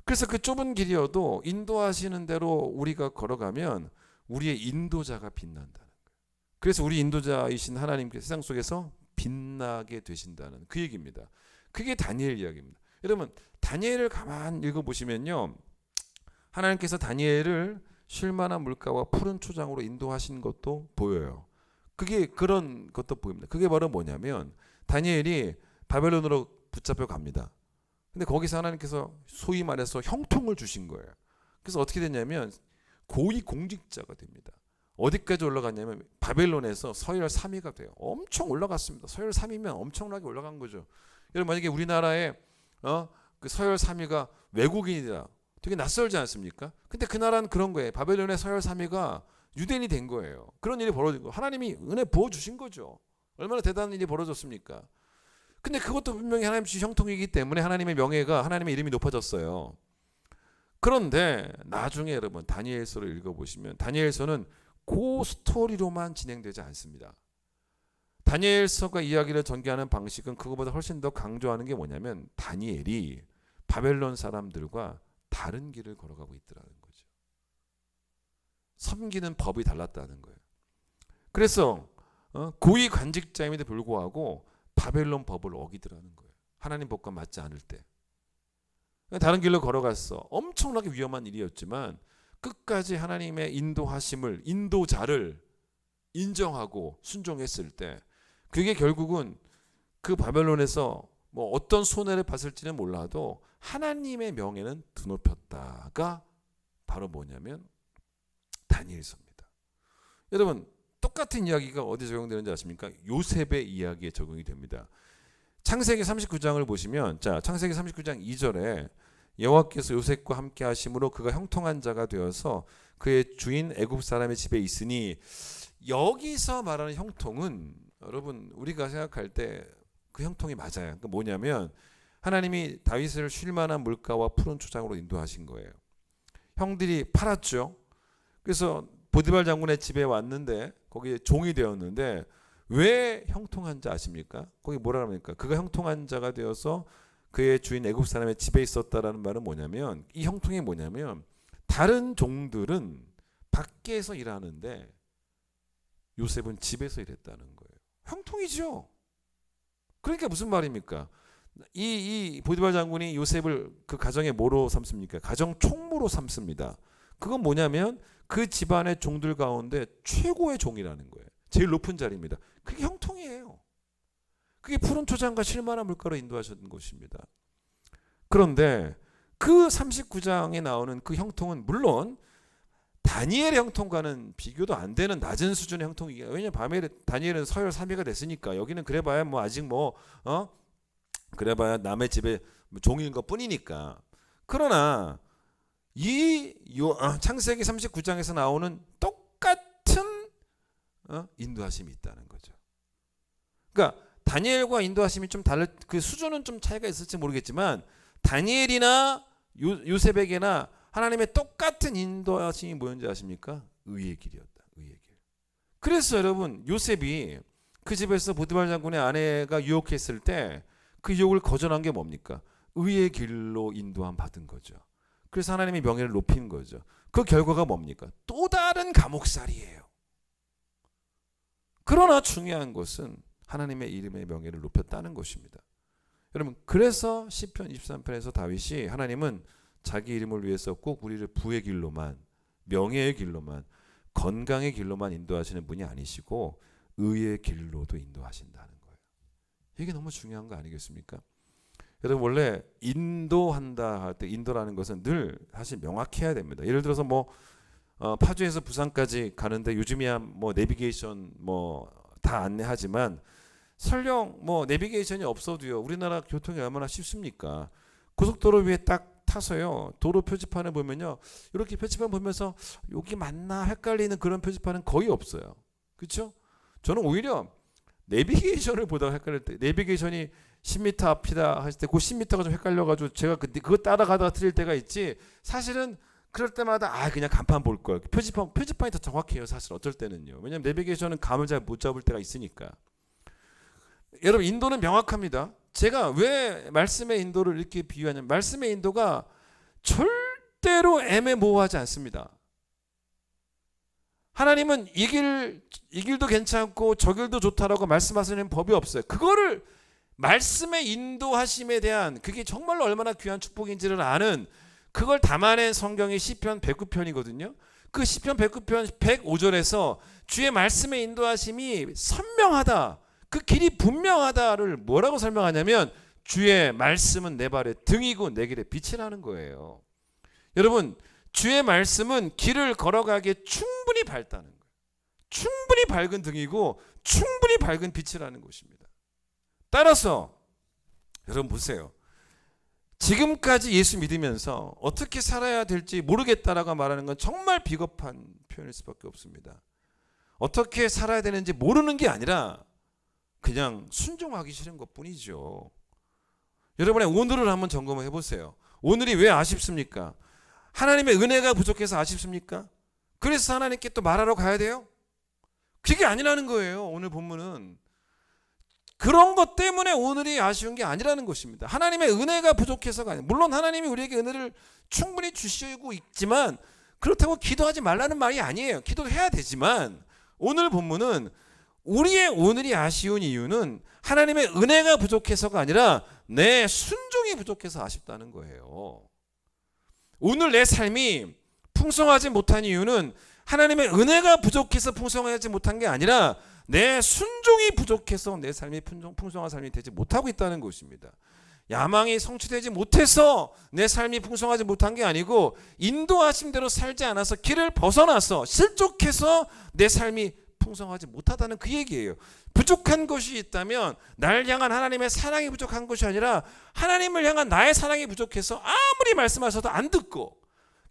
그래서 그 좁은 길이어도 인도하시는 대로 우리가 걸어가면 우리의 인도자가 빛난다는 거예요. 그래서 우리 인도자이신 하나님께서 세상 속에서 빛나게 되신다는 그 얘기입니다. 그게 다니엘 이야기입니다. 여러분 다니엘을 가만 읽어보시면요, 하나님께서 다니엘을 쉴만한 물가와 푸른 초장으로 인도하신 것도 보여요. 그게 그런 것도 보입니다. 그게 바로 뭐냐면 다니엘이 바벨론으로 붙잡혀 갑니다. 근데 거기서 하나님께서 소위 말해서 형통을 주신 거예요. 그래서 어떻게 됐냐면 고위 공직자가 됩니다. 어디까지 올라갔냐면 바벨론에서 서열 3위가 돼요. 엄청 올라갔습니다. 서열 3위면 엄청나게 올라간 거죠. 여러분 만약에 우리나라에 그 서열 3위가 외국인이다, 되게 낯설지 않습니까? 근데 그 나라는 그런 거예요. 바벨론의 서열 3위가 유대인이 된 거예요. 그런 일이 벌어진 거예요. 하나님이 은혜 부어주신 거죠. 얼마나 대단한 일이 벌어졌습니까? 근데 그것도 분명히 하나님 주신 형통이기 때문에 하나님의 명예가, 하나님의 이름이 높아졌어요. 그런데 나중에 여러분 다니엘서를 읽어보시면 다니엘서는 그 스토리로만 진행되지 않습니다. 다니엘서가 이야기를 전개하는 방식은 그거보다 훨씬 더 강조하는 게 뭐냐면 다니엘이 바벨론 사람들과 다른 길을 걸어가고 있더라는 거죠. 섬기는 법이 달랐다는 거예요. 그래서 고위 관직자임에도 불구하고 바벨론 법을 어기더라는 거예요. 하나님 법과 맞지 않을 때. 다른 길로 걸어갔어. 엄청나게 위험한 일이었지만 끝까지 하나님의 인도하심을, 인도자를 인정하고 순종했을 때 그게 결국은 그 바벨론에서 뭐 어떤 손해를 봤을지는 몰라도 하나님의 명예는 드높였다가 바로 뭐냐면 다니엘서입니다. 여러분 똑같은 이야기가 어디 적용되는지 아십니까? 요셉의 이야기에 적용이 됩니다. 창세기 39장을 보시면, 자, 창세기 39장 2절에 여호와께서 요셉과 함께 하심으로 그가 형통한 자가 되어서 그의 주인 애굽 사람의 집에 있으니, 여기서 말하는 형통은 여러분 우리가 생각할 때 그 형통이 맞아요. 그러니까 뭐냐면 하나님이 다윗을 쉴 만한 물가와 푸른 초장으로 인도하신 거예요. 형들이 팔았죠. 그래서 보디발 장군의 집에 왔는데 거기에 종이 되었는데 왜 형통한 자 아십니까? 거기 뭐라 합니까? 그가 형통한 자가 되어서 그의 주인 애굽 사람의 집에 있었다라는 말은 뭐냐면, 이 형통이 뭐냐면 다른 종들은 밖에서 일하는데 요셉은 집에서 일했다는 거예요. 형통이죠. 그러니까 무슨 말입니까? 이 보디발 장군이 요셉을 그 가정의 뭐로 삼습니까? 가정 총무로 삼습니다. 그건 뭐냐면 그 집안의 종들 가운데 최고의 종이라는 거예요. 제일 높은 자리입니다. 그게 형통이에요. 그게 푸른 초장과 쉴만한 물가로 인도하셨던 것입니다. 그런데 그 39장에 나오는 그 형통은 물론 다니엘의 형통과는 비교도 안 되는 낮은 수준의 형통이에요. 왜냐하면 다니엘은 서열 3위가 됐으니까 여기는 그래봐야 뭐 아직 그래봐야 남의 집에 종인 것 뿐이니까. 그러나 이 창세기 39장에서 나오는 똑같은 인도하심이 있다는 거죠. 그러니까 다니엘과 인도하심이 좀 그 수준은 좀 차이가 있을지 모르겠지만 다니엘이나 요셉에게나 하나님의 똑같은 인도하심이 뭐였는지 아십니까? 의의 길이었다. 의의 길. 그래서 여러분 요셉이 그 집에서 보디발 장군의 아내가 유혹했을 때 그 유혹을 거절한 게 뭡니까? 의의 길로 인도함 받은 거죠. 그래서 하나님의 명예를 높인 거죠. 그 결과가 뭡니까? 또 다른 감옥살이에요. 그러나 중요한 것은 하나님의 이름의 명예를 높였다는 것입니다. 여러분 그래서 시편 23편에서 다윗이 하나님은 자기 이름을 위해서 꼭 우리를 부의 길로만, 명예의 길로만, 건강의 길로만 인도하시는 분이 아니시고 의의 길로도 인도하신다는 거예요. 이게 너무 중요한 거 아니겠습니까? 여러분 원래 인도한다 할 때 인도라는 것은 늘 사실 명확해야 됩니다. 예를 들어서 파주에서 부산까지 가는데 요즘이야 내비게이션 다 안내하지만 설령 내비게이션이 없어도요 우리나라 교통이 얼마나 쉽습니까? 고속도로 위에 딱 타서요 도로 표지판을 보면요 이렇게 표지판 보면서 여기 맞나 헷갈리는 그런 표지판은 거의 없어요. 그렇죠? 저는 오히려 내비게이션을 보다가 헷갈릴 때 내비게이션이 10m 앞이다 하실 때 그 10m가 좀 헷갈려가지고 제가 그거 따라가다가 틀릴 때가 있지. 사실은 그럴 때마다 그냥 간판 볼 걸. 표지판이 더 정확해요. 사실 어쩔 때는요. 왜냐하면 내비게이션은 감을 잘 못 잡을 때가 있으니까. 여러분 인도는 명확합니다. 제가 왜 말씀의 인도를 이렇게 비유하냐면 말씀의 인도가 절대로 애매모호하지 않습니다. 하나님은 이 길도 괜찮고 저 길도 좋다라고 말씀하시는 법이 없어요. 그거를 말씀의 인도하심에 대한 그게 정말로 얼마나 귀한 축복인지를 아는 그걸 담아낸 성경이 시편 109편이거든요. 그 시편 109편 105절에서 주의 말씀의 인도하심이 선명하다. 그 길이 분명하다를 뭐라고 설명하냐면 주의 말씀은 내 발의 등이고 내 길의 빛이라는 거예요. 여러분 주의 말씀은 길을 걸어가기에 충분히 밝다는 거예요. 충분히 밝은 등이고 충분히 밝은 빛이라는 것입니다. 따라서 여러분 보세요. 지금까지 예수 믿으면서 어떻게 살아야 될지 모르겠다라고 말하는 건 정말 비겁한 표현일 수밖에 없습니다. 어떻게 살아야 되는지 모르는 게 아니라 그냥 순종하기 싫은 것뿐이죠. 여러분의 오늘을 한번 점검해 보세요. 오늘이 왜 아쉽습니까? 하나님의 은혜가 부족해서 아쉽습니까? 그래서 하나님께 또 말하러 가야 돼요? 그게 아니라는 거예요. 오늘 본문은 그런 것 때문에 오늘이 아쉬운 게 아니라는 것입니다. 하나님의 은혜가 부족해서가 아니에요. 물론 하나님이 우리에게 은혜를 충분히 주시고 있지만 그렇다고 기도하지 말라는 말이 아니에요. 기도해야 되지만 오늘 본문은 우리의 오늘이 아쉬운 이유는 하나님의 은혜가 부족해서가 아니라 내 순종이 부족해서 아쉽다는 거예요. 오늘 내 삶이 풍성하지 못한 이유는 하나님의 은혜가 부족해서 풍성하지 못한 게 아니라 내 순종이 부족해서 내 삶이 풍성한 삶이 되지 못하고 있다는 것입니다. 야망이 성취되지 못해서 내 삶이 풍성하지 못한 게 아니고 인도하심대로 살지 않아서 길을 벗어나서 실족해서 내 삶이 풍성하지 못하다는 그 얘기예요. 부족한 것이 있다면 날 향한 하나님의 사랑이 부족한 것이 아니라 하나님을 향한 나의 사랑이 부족해서 아무리 말씀하셔도 안 듣고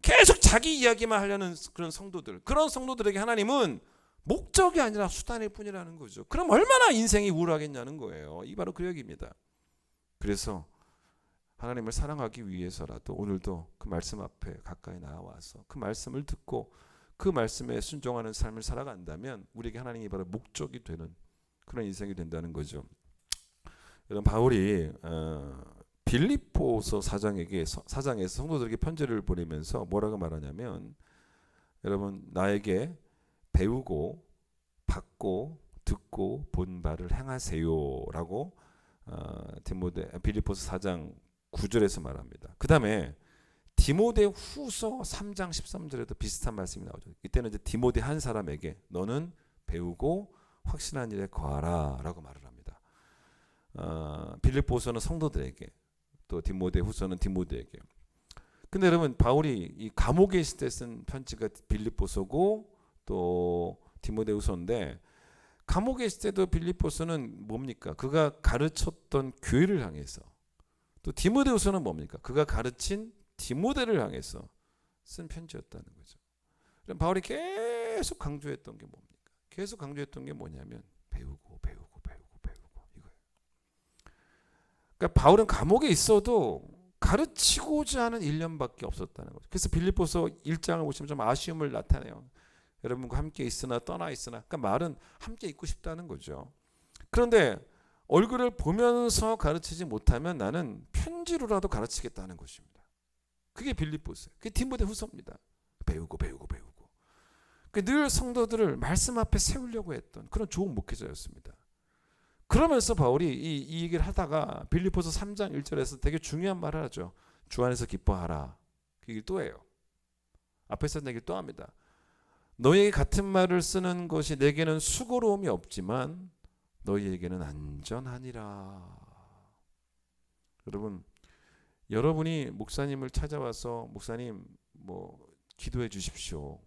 계속 자기 이야기만 하려는 그런 성도들, 그런 성도들에게 하나님은 목적이 아니라 수단일 뿐이라는 거죠. 그럼 얼마나 인생이 우울하겠냐는 거예요. 이 바로 그 얘기입니다. 그래서 하나님을 사랑하기 위해서라도 오늘도 그 말씀 앞에 가까이 나와서 그 말씀을 듣고 그 말씀에 순종하는 삶을 살아간다면 우리에게 하나님이 바로 목적이 되는 그런 인생이 된다는 거죠. 여러분 바울이 빌립보서 사장에서 성도들에게 편지를 보내면서 뭐라고 말하냐면 여러분 나에게 배우고 받고 듣고 본 바를 행하세요라고 빌립보서 4장 9절에서 말합니다. 그 다음에 디모데 후서 3장 13절에도 비슷한 말씀이 나오죠. 이때는 이제 디모데 한 사람에게 너는 배우고 확신한 일에 거하라 라고 말을 합니다. 빌립보서는 성도들에게 또 디모데 후서는 디모데에게. 근데 여러분 바울이 이 감옥에 있을 때 쓴 편지가 빌립보서고 또 디모데 후서인데 감옥에 있을 때도 빌립보서는 뭡니까? 그가 가르쳤던 교회를 향해서 또 디모데 후서는 뭡니까? 그가 가르친 디모데를 향해서 쓴 편지였다는 거죠. 그럼 바울이 계속 강조했던 게 뭡니까? 계속 강조했던 게 뭐냐면 배우고 이거예요. 그러니까 바울은 감옥에 있어도 가르치고자 하는 1년밖에 없었다는 거죠. 그래서 빌립보서 1장을 보시면 좀 아쉬움을 나타내요. 여러분과 함께 있으나 떠나 있으나. 그러니까 말은 함께 있고 싶다는 거죠. 그런데 얼굴을 보면서 가르치지 못하면 나는 편지로라도 가르치겠다는 것입니다. 그게 빌립보서예요. 그게 디모데 후서입니다. 배우고. 늘 성도들을 말씀 앞에 세우려고 했던 그런 좋은 목회자였습니다. 그러면서 바울이 이 얘기를 하다가 빌립보서 3장 1절에서 되게 중요한 말을 하죠. 주 안에서 기뻐하라. 그 얘기를 또 해요. 앞에서 얘기를 또 합니다. 너희에게 같은 말을 쓰는 것이 내게는 수고로움이 없지만 너희에게는 안전하니라. 여러분이 목사님을 찾아와서 목사님 기도해 주십시오.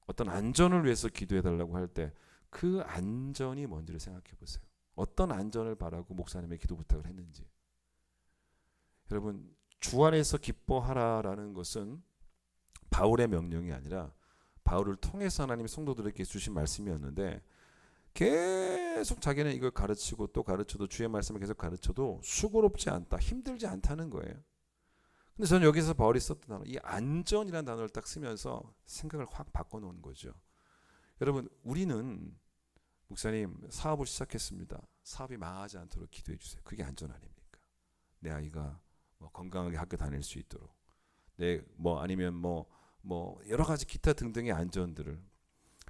어떤 안전을 위해서 기도해 달라고 할 때 그 안전이 뭔지를 생각해 보세요. 어떤 안전을 바라고 목사님의 기도 부탁을 했는지. 여러분 주 안에서 기뻐하라라는 것은 바울의 명령이 아니라 바울을 통해서 하나님이 성도들에게 주신 말씀이었는데 계속 자기는 이걸 가르치고 또 가르쳐도 주의 말씀을 계속 가르쳐도 수고롭지 않다, 힘들지 않다는 거예요. 근데 저는 여기서 바울이 썼던 단어, 이 안전이라는 단어를 딱 쓰면서 생각을 확 바꿔놓은 거죠. 여러분, 우리는 목사님 사업을 시작했습니다. 사업이 망하지 않도록 기도해 주세요. 그게 안전 아닙니까? 내 아이가 뭐 건강하게 학교 다닐 수 있도록, 내 뭐 아니면 뭐 여러 가지 기타 등등의 안전들을.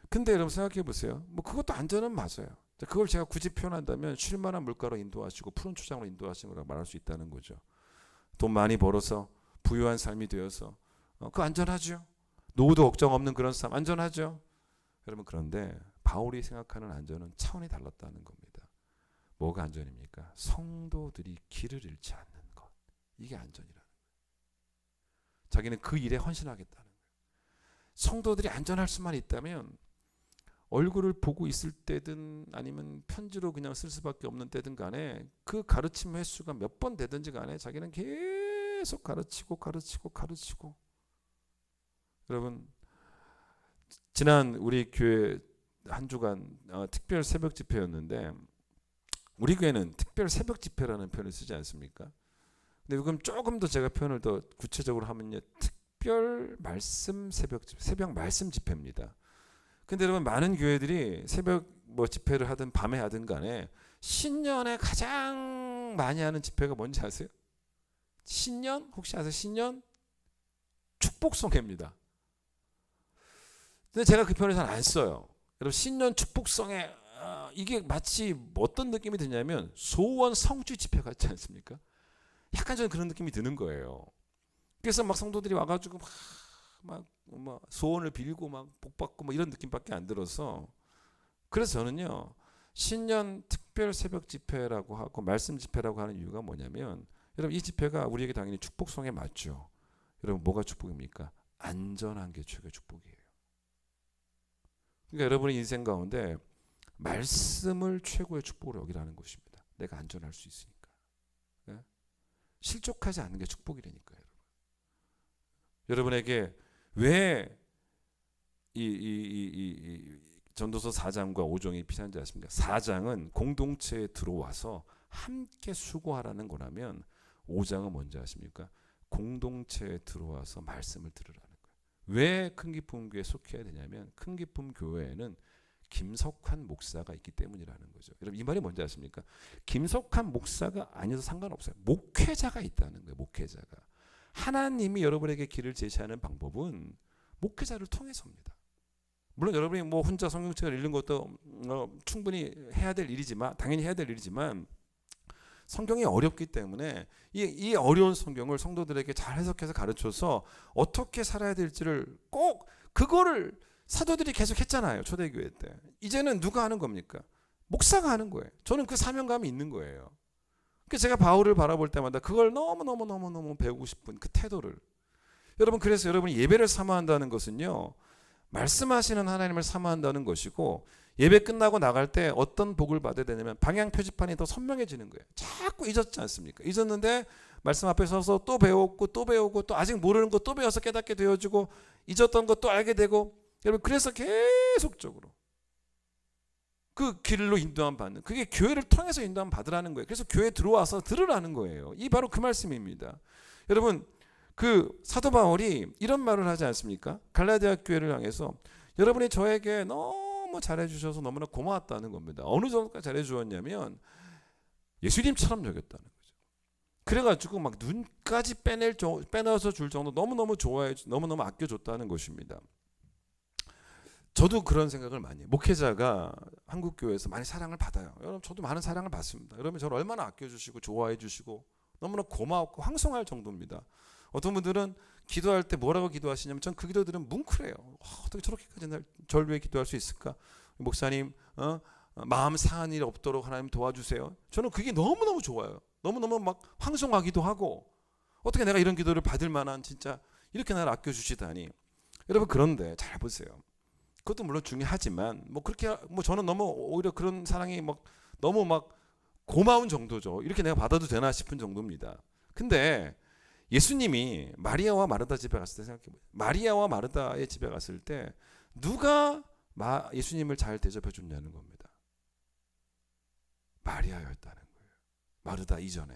근데 여러분 생각해 보세요. 뭐 그것도 안전은 맞아요. 그걸 제가 굳이 표현한다면 쉴만한 물가로 인도하시고 푸른 초장으로 인도하시는 거라고 말할 수 있다는 거죠. 돈 많이 벌어서 부유한 삶이 되어서 그거 안전하죠. 노후도 걱정 없는 그런 삶 안전하죠. 여러분, 그런데 바울이 생각하는 안전은 차원이 달랐다는 겁니다. 뭐가 안전입니까? 성도들이 길을 잃지 않는 것. 이게 안전이라는 거예요. 자기는 그 일에 헌신하겠다는 거예요. 성도들이 안전할 수만 있다면 얼굴을 보고 있을 때든 아니면 편지로 그냥 쓸 수밖에 없는 때든 간에 그 가르침 횟수가 몇 번 되든지 간에 자기는 계속 가르치고. 여러분, 지난 우리 교회 한 주간 특별 새벽 집회였는데, 우리 교회는 특별 새벽 집회라는 표현을 쓰지 않습니까? 근데 지금 조금 더 제가 표현을 더 구체적으로 하면요, 특별 말씀 새벽 말씀 집회입니다. 근데 여러분, 많은 교회들이 새벽 뭐 집회를 하든 밤에 하든 간에 신년에 가장 많이 하는 집회가 뭔지 아세요? 신년? 혹시 아세요? 신년? 축복성회입니다. 근데 제가 그 표현을 잘 안 써요. 여러분, 신년 축복성회, 이게 마치 어떤 느낌이 드냐면 소원 성취 집회 같지 않습니까? 약간 저는 그런 느낌이 드는 거예요. 그래서 막 성도들이 와가지고 막 소원을 빌고 막 복받고 뭐 이런 느낌밖에 안 들어서, 그래서 저는요, 신년 특별 새벽 집회라고 하고 말씀 집회라고 하는 이유가 뭐냐면, 여러분, 이 집회가 우리에게 당연히 축복성에 맞죠. 여러분, 뭐가 축복입니까? 안전한 게 최고의 축복이에요. 그러니까 여러분의 인생 가운데 말씀을 최고의 축복으로 여기라는 것입니다. 내가 안전할 수 있으니까. 네? 실족하지 않는 게 축복이라니까요. 여러분에게 왜 이 전도서 4장과 5장이 필요한지 아십니까? 4장은 공동체에 들어와서 함께 수고하라는 거라면 5장은 뭔지 아십니까? 공동체에 들어와서 말씀을 들으라는 거예요. 왜 큰기쁨 교회에 속해야 되냐면 큰기쁨 교회에는 김석환 목사가 있기 때문이라는 거죠. 여러분, 이 말이 뭔지 아십니까? 김석환 목사가 아니어도 상관없어요. 목회자가 있다는 거예요. 목회자가. 하나님이 여러분에게 길을 제시하는 방법은 목회자를 통해서입니다. 물론 여러분이 뭐 혼자 성경책을 읽는 것도 충분히 해야 될 일이지만, 당연히 해야 될 일이지만, 성경이 어렵기 때문에 이 어려운 성경을 성도들에게 잘 해석해서 가르쳐서 어떻게 살아야 될지를 꼭, 그거를 사도들이 계속 했잖아요. 초대교회 때. 이제는 누가 하는 겁니까? 목사가 하는 거예요. 저는 그 사명감이 있는 거예요. 그래서 제가 바울을 바라볼 때마다 그걸 너무 배우고 싶은 그 태도를. 여러분, 그래서 여러분이 예배를 사모한다는 것은요, 말씀하시는 하나님을 사모한다는 것이고, 예배 끝나고 나갈 때 어떤 복을 받아야 되냐면 방향 표지판이 더 선명해지는 거예요. 자꾸 잊었지 않습니까? 잊었는데 말씀 앞에 서서 또 배웠고 또 아직 모르는 것 또 배워서 깨닫게 되어지고, 잊었던 것도 알게 되고. 여러분, 그래서 계속적으로 그 길로 인도함 받는, 그게 교회를 통해서 인도함 받으라는 거예요. 그래서 교회에 들어와서 들으라는 거예요. 이 바로 그 말씀입니다. 여러분, 그 사도 바울이 이런 말을 하지 않습니까? 갈라디아 교회를 향해서 여러분이 저에게 너무 잘해주셔서 너무나 고마웠다는 겁니다. 어느 정도까지 잘해주었냐면 예수님처럼 여겼다는 거죠. 그래가지고 막 눈까지 빼내서 줄 정도 너무너무 좋아해, 너무너무 아껴줬다는 것입니다. 저도 그런 생각을 많이 해요. 목회자가 한국 교회에서 많이 사랑을 받아요. 여러분, 저도 많은 사랑을 받습니다. 여러분, 저를 얼마나 아껴주시고 좋아해 주시고 너무나 고마웠고 황송할 정도입니다. 어떤 분들은 기도할 때 뭐라고 기도하시냐면, 전 그 기도들은 뭉클해요. 어떻게 저렇게까지 절 위해 기도할 수 있을까? 목사님, 마음 상한 일 없도록 하나님 도와주세요. 저는 그게 너무너무 좋아요. 너무너무 막 황송하기도 하고, 어떻게 내가 이런 기도를 받을 만한, 진짜 이렇게 나를 아껴주시다니. 여러분, 그런데 잘 보세요. 그것도 물론 중요하지만 그렇게 저는 너무 오히려 그런 사랑이 너무 고마운 정도죠. 이렇게 내가 받아도 되나 싶은 정도입니다. 근데 예수님이 마리아와 마르다 집에 갔을 때 생각해보세요. 마리아와 마르다의 집에 갔을 때 누가 예수님을 잘 대접해 줬냐는 겁니다. 마리아였다는 거예요. 마르다 이전에.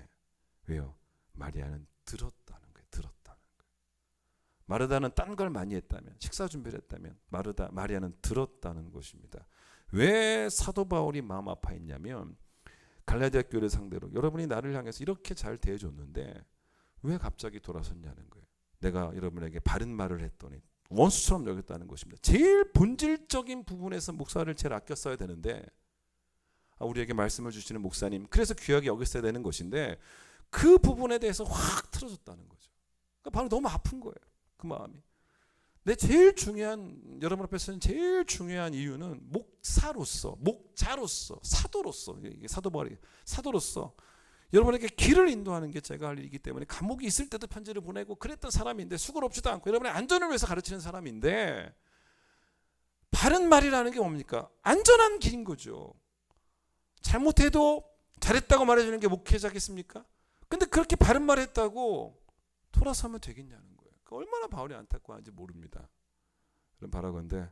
왜요? 마리아는 들었다는 거예요. 들었다는 거예요. 마르다는 딴 걸 많이 했다면, 식사 준비를 했다면, 마리아는 들었다는 것입니다. 왜 사도 바울이 마음 아파했냐면, 갈라디아 교회를 상대로 여러분이 나를 향해서 이렇게 잘 대해줬는데 왜 갑자기 돌아섰냐는 거예요. 내가 여러분에게 바른 말을 했더니 원수처럼 여겼다는 것입니다. 제일 본질적인 부분에서 목사를 제일 아껴 써야 되는데, 우리에게 말씀을 주시는 목사님, 그래서 귀하게 여겼어야 되는 것인데 그 부분에 대해서 확 틀어졌다는 거죠. 그러니까 바로 너무 아픈 거예요. 그 마음이. 내 제일 중요한, 여러분 앞에서는 제일 중요한 이유는 목자로서 사도로서, 이게 사도로서 여러분에게 길을 인도하는 게 제가 할 일이기 때문에, 감옥이 있을 때도 편지를 보내고 그랬던 사람인데, 수고롭지도 않고 여러분의 안전을 위해서 가르치는 사람인데, 바른 말이라는 게 뭡니까? 안전한 길인 거죠. 잘못해도 잘했다고 말해주는 게 목회자겠습니까? 근데 그렇게 바른 말 했다고 돌아서면 되겠냐는 거예요. 얼마나 바울이 안타까워하는지 모릅니다. 그럼 바라건대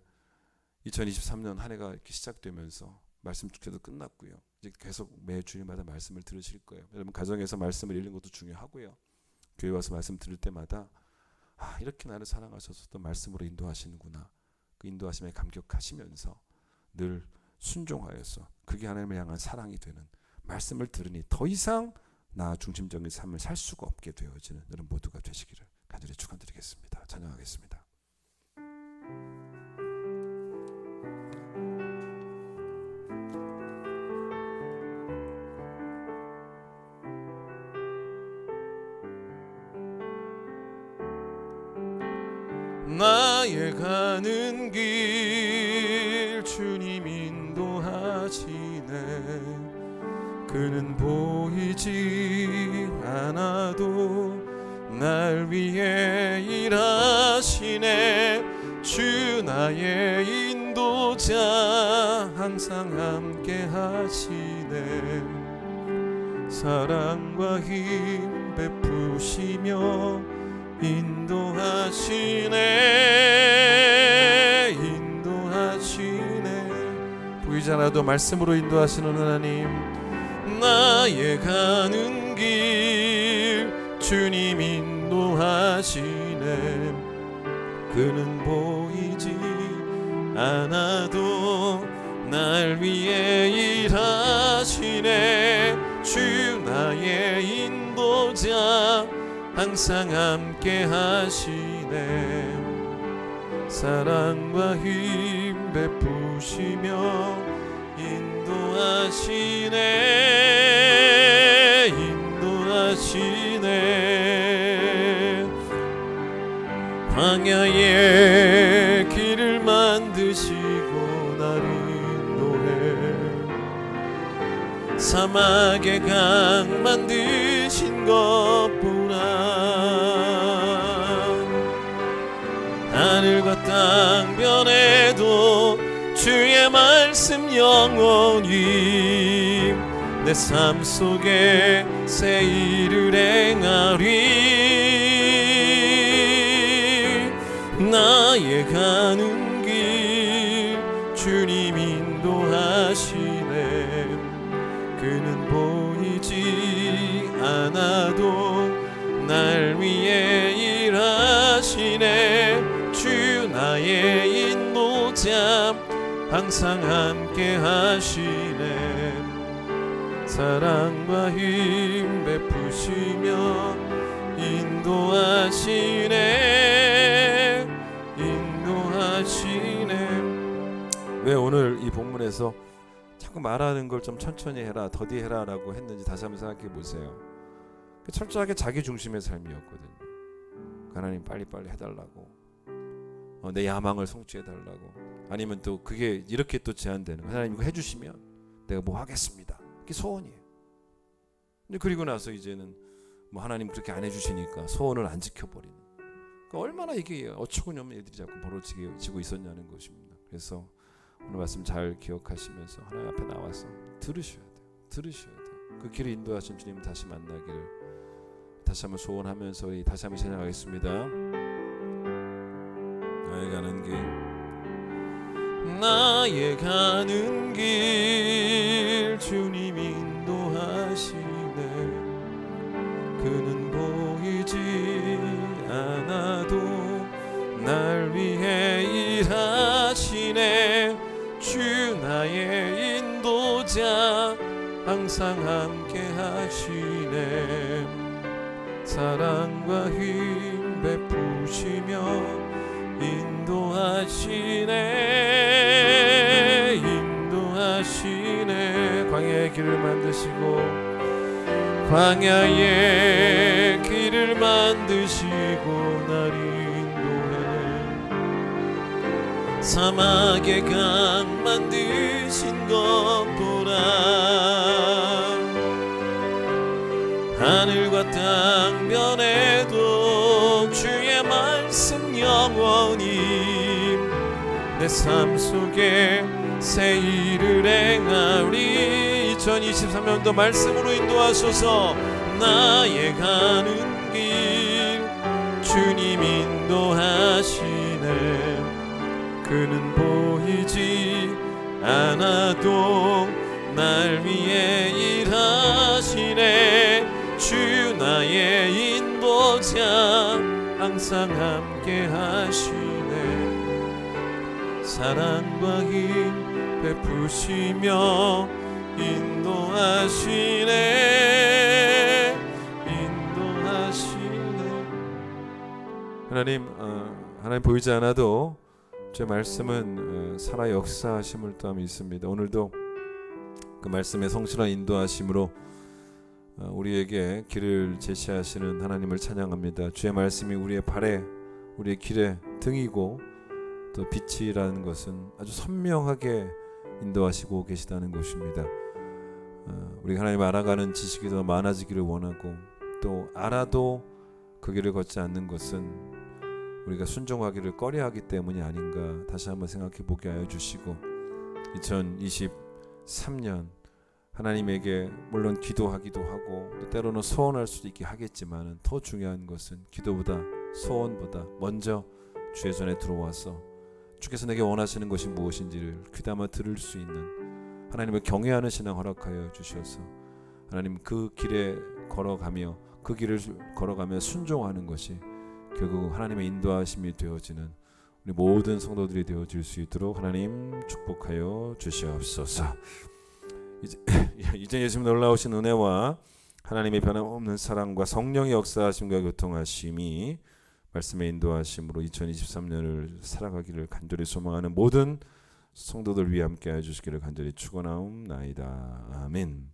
2023년 한 해가 이렇게 시작되면서 말씀 축제도 끝났고요. 이제 계속 매 주일마다 말씀을 들으실 거예요. 여러분 가정에서 말씀을 읽는 것도 중요하고요. 교회 와서 말씀 들을 때마다 이렇게 나를 사랑하셔서 또 말씀으로 인도하시는구나. 그 인도하심에 감격하시면서 늘 순종하여서 그게 하나님을 향한 사랑이 되는, 말씀을 들으니 더 이상 나 중심적인 삶을 살 수가 없게 되어지는 여러분 모두가 되시기를 간절히 축원드리겠습니다. 찬양하겠습니다. 나의 가는 길 주님 인도하시네. 그는 보이지 않아도 날 위해 일하시네. 주 나의 인도자 항상 함께 하시네. 사랑과 힘 베푸시며 인도하시네. 보이지 않아도 말씀으로 인도하시는 하나님, 나의 가는 길 주님 인도하시네. 그는 보이지 않아도 날 위해 일하시네. 주 나의 인도자 항상 함께 하시네. 사랑과 힘 베푸시며 인도하시네. 광야의 길을 만드시고 나를 인도해. 사막의 강 만드신 것보다 하늘과 땅 변해도 주의 말씀 영원히 내 삶 속에 새 일을 행하리. 나의 가는 길 주님 인도하시네. 그는 보이지 않아도 날 위해 일하시네. 주 나의 인도자 항상 함께 하시네. 사랑과 힘 베푸시며 인도하시네. 왜 오늘 이 본문에서 자꾸 말하는 걸 좀 천천히 해라, 더디 해라 라고 했는지 다시 한번 생각해 보세요. 철저하게 자기 중심의 삶이었거든요. 하나님 빨리빨리 해달라고, 내 야망을 성취해달라고, 아니면 또 그게 이렇게 또 제한되는 거예요. 하나님 이거 해주시면 내가 뭐 하겠습니다. 그게 소원이에요. 근데 그리고 나서 이제는 뭐 하나님 그렇게 안 해주시니까 소원을 안 지켜버리는, 그러니까 얼마나 이게 어처구니 없는 일들이 자꾸 벌어지고 있었냐는 것입니다. 그래서 오늘 말씀 잘 기억하시면서 하나님 앞에 나와서 들으셔야 돼요. 그 길을 인도하신 주님 다시 다시 한번 소원하면서 우리 다시 한번 찬양하겠습니다. 나의 가는 길, 나의 가는 길 주님 인도하시네. 그는 보이지 않아도 날 위해 일하시네. 주 나의 인도자 항상 함께 하시네. 사랑과 힘 베푸시며 인도하시네. 인도하시네. 광야의 길을 만드시고 광야의 길을 만드시고 날 인도해. 사막의 강 만드신 것 보라. 하늘과 땅 변해도 주의 말씀 영원히 내 삶 속에 새 일을 행하리. 2023년도 말씀으로 인도하소서. 나의 가는 길 주님 인도하시네. 그는 보이지 않아도 날 위해 일하시네. 주 나의 인도자 항상 함께 하시네. 사랑과 힘 베푸시며 인도하시네. 인도하시네. 하나님 보이지 않아도 제 말씀은 살아 역사하심을 또 믿습니다. 오늘도 그 말씀의 성실한 인도하심으로 우리에게 길을 제시하시는 하나님을 찬양합니다. 주의 말씀이 우리의 발에 우리의 길에 등이고 또 빛이라는 것은 아주 선명하게 인도하시고 계시다는 것입니다. 우리 하나님 알아가는 지식이 더 많아지기를 원하고 또 알아도 그 길을 걷지 않는 것은 우리가 순종하기를 꺼려하기 때문이 아닌가 다시 한번 생각해 보게 하여 주시고 2023년 하나님에게 물론 기도하기도 하고 또 때로는 소원할 수도 있게 하겠지만 더 중요한 것은 기도보다 소원보다 먼저 주의 전에 들어와서 주께서 내게 원하시는 것이 무엇인지를 귀담아 들을 수 있는 하나님을 경외하는 신앙 허락하여 주셔서 하나님 그 길에 걸어가며 그 길을 걸어가며 순종하는 것이 결국 하나님의 인도하심이 되어지는 우리 모든 성도들이 되어질 수 있도록 하나님 축복하여 주시옵소서. 이제 예수님 놀라우신 은혜와 하나님의 변함없는 사랑과 성령의 역사하심과 교통하심이 말씀의 인도하심으로 2023년을 살아가기를 간절히 소망하는 모든 성도들 위해 함께 해주시기를 간절히 축원하옵나이다. 아멘.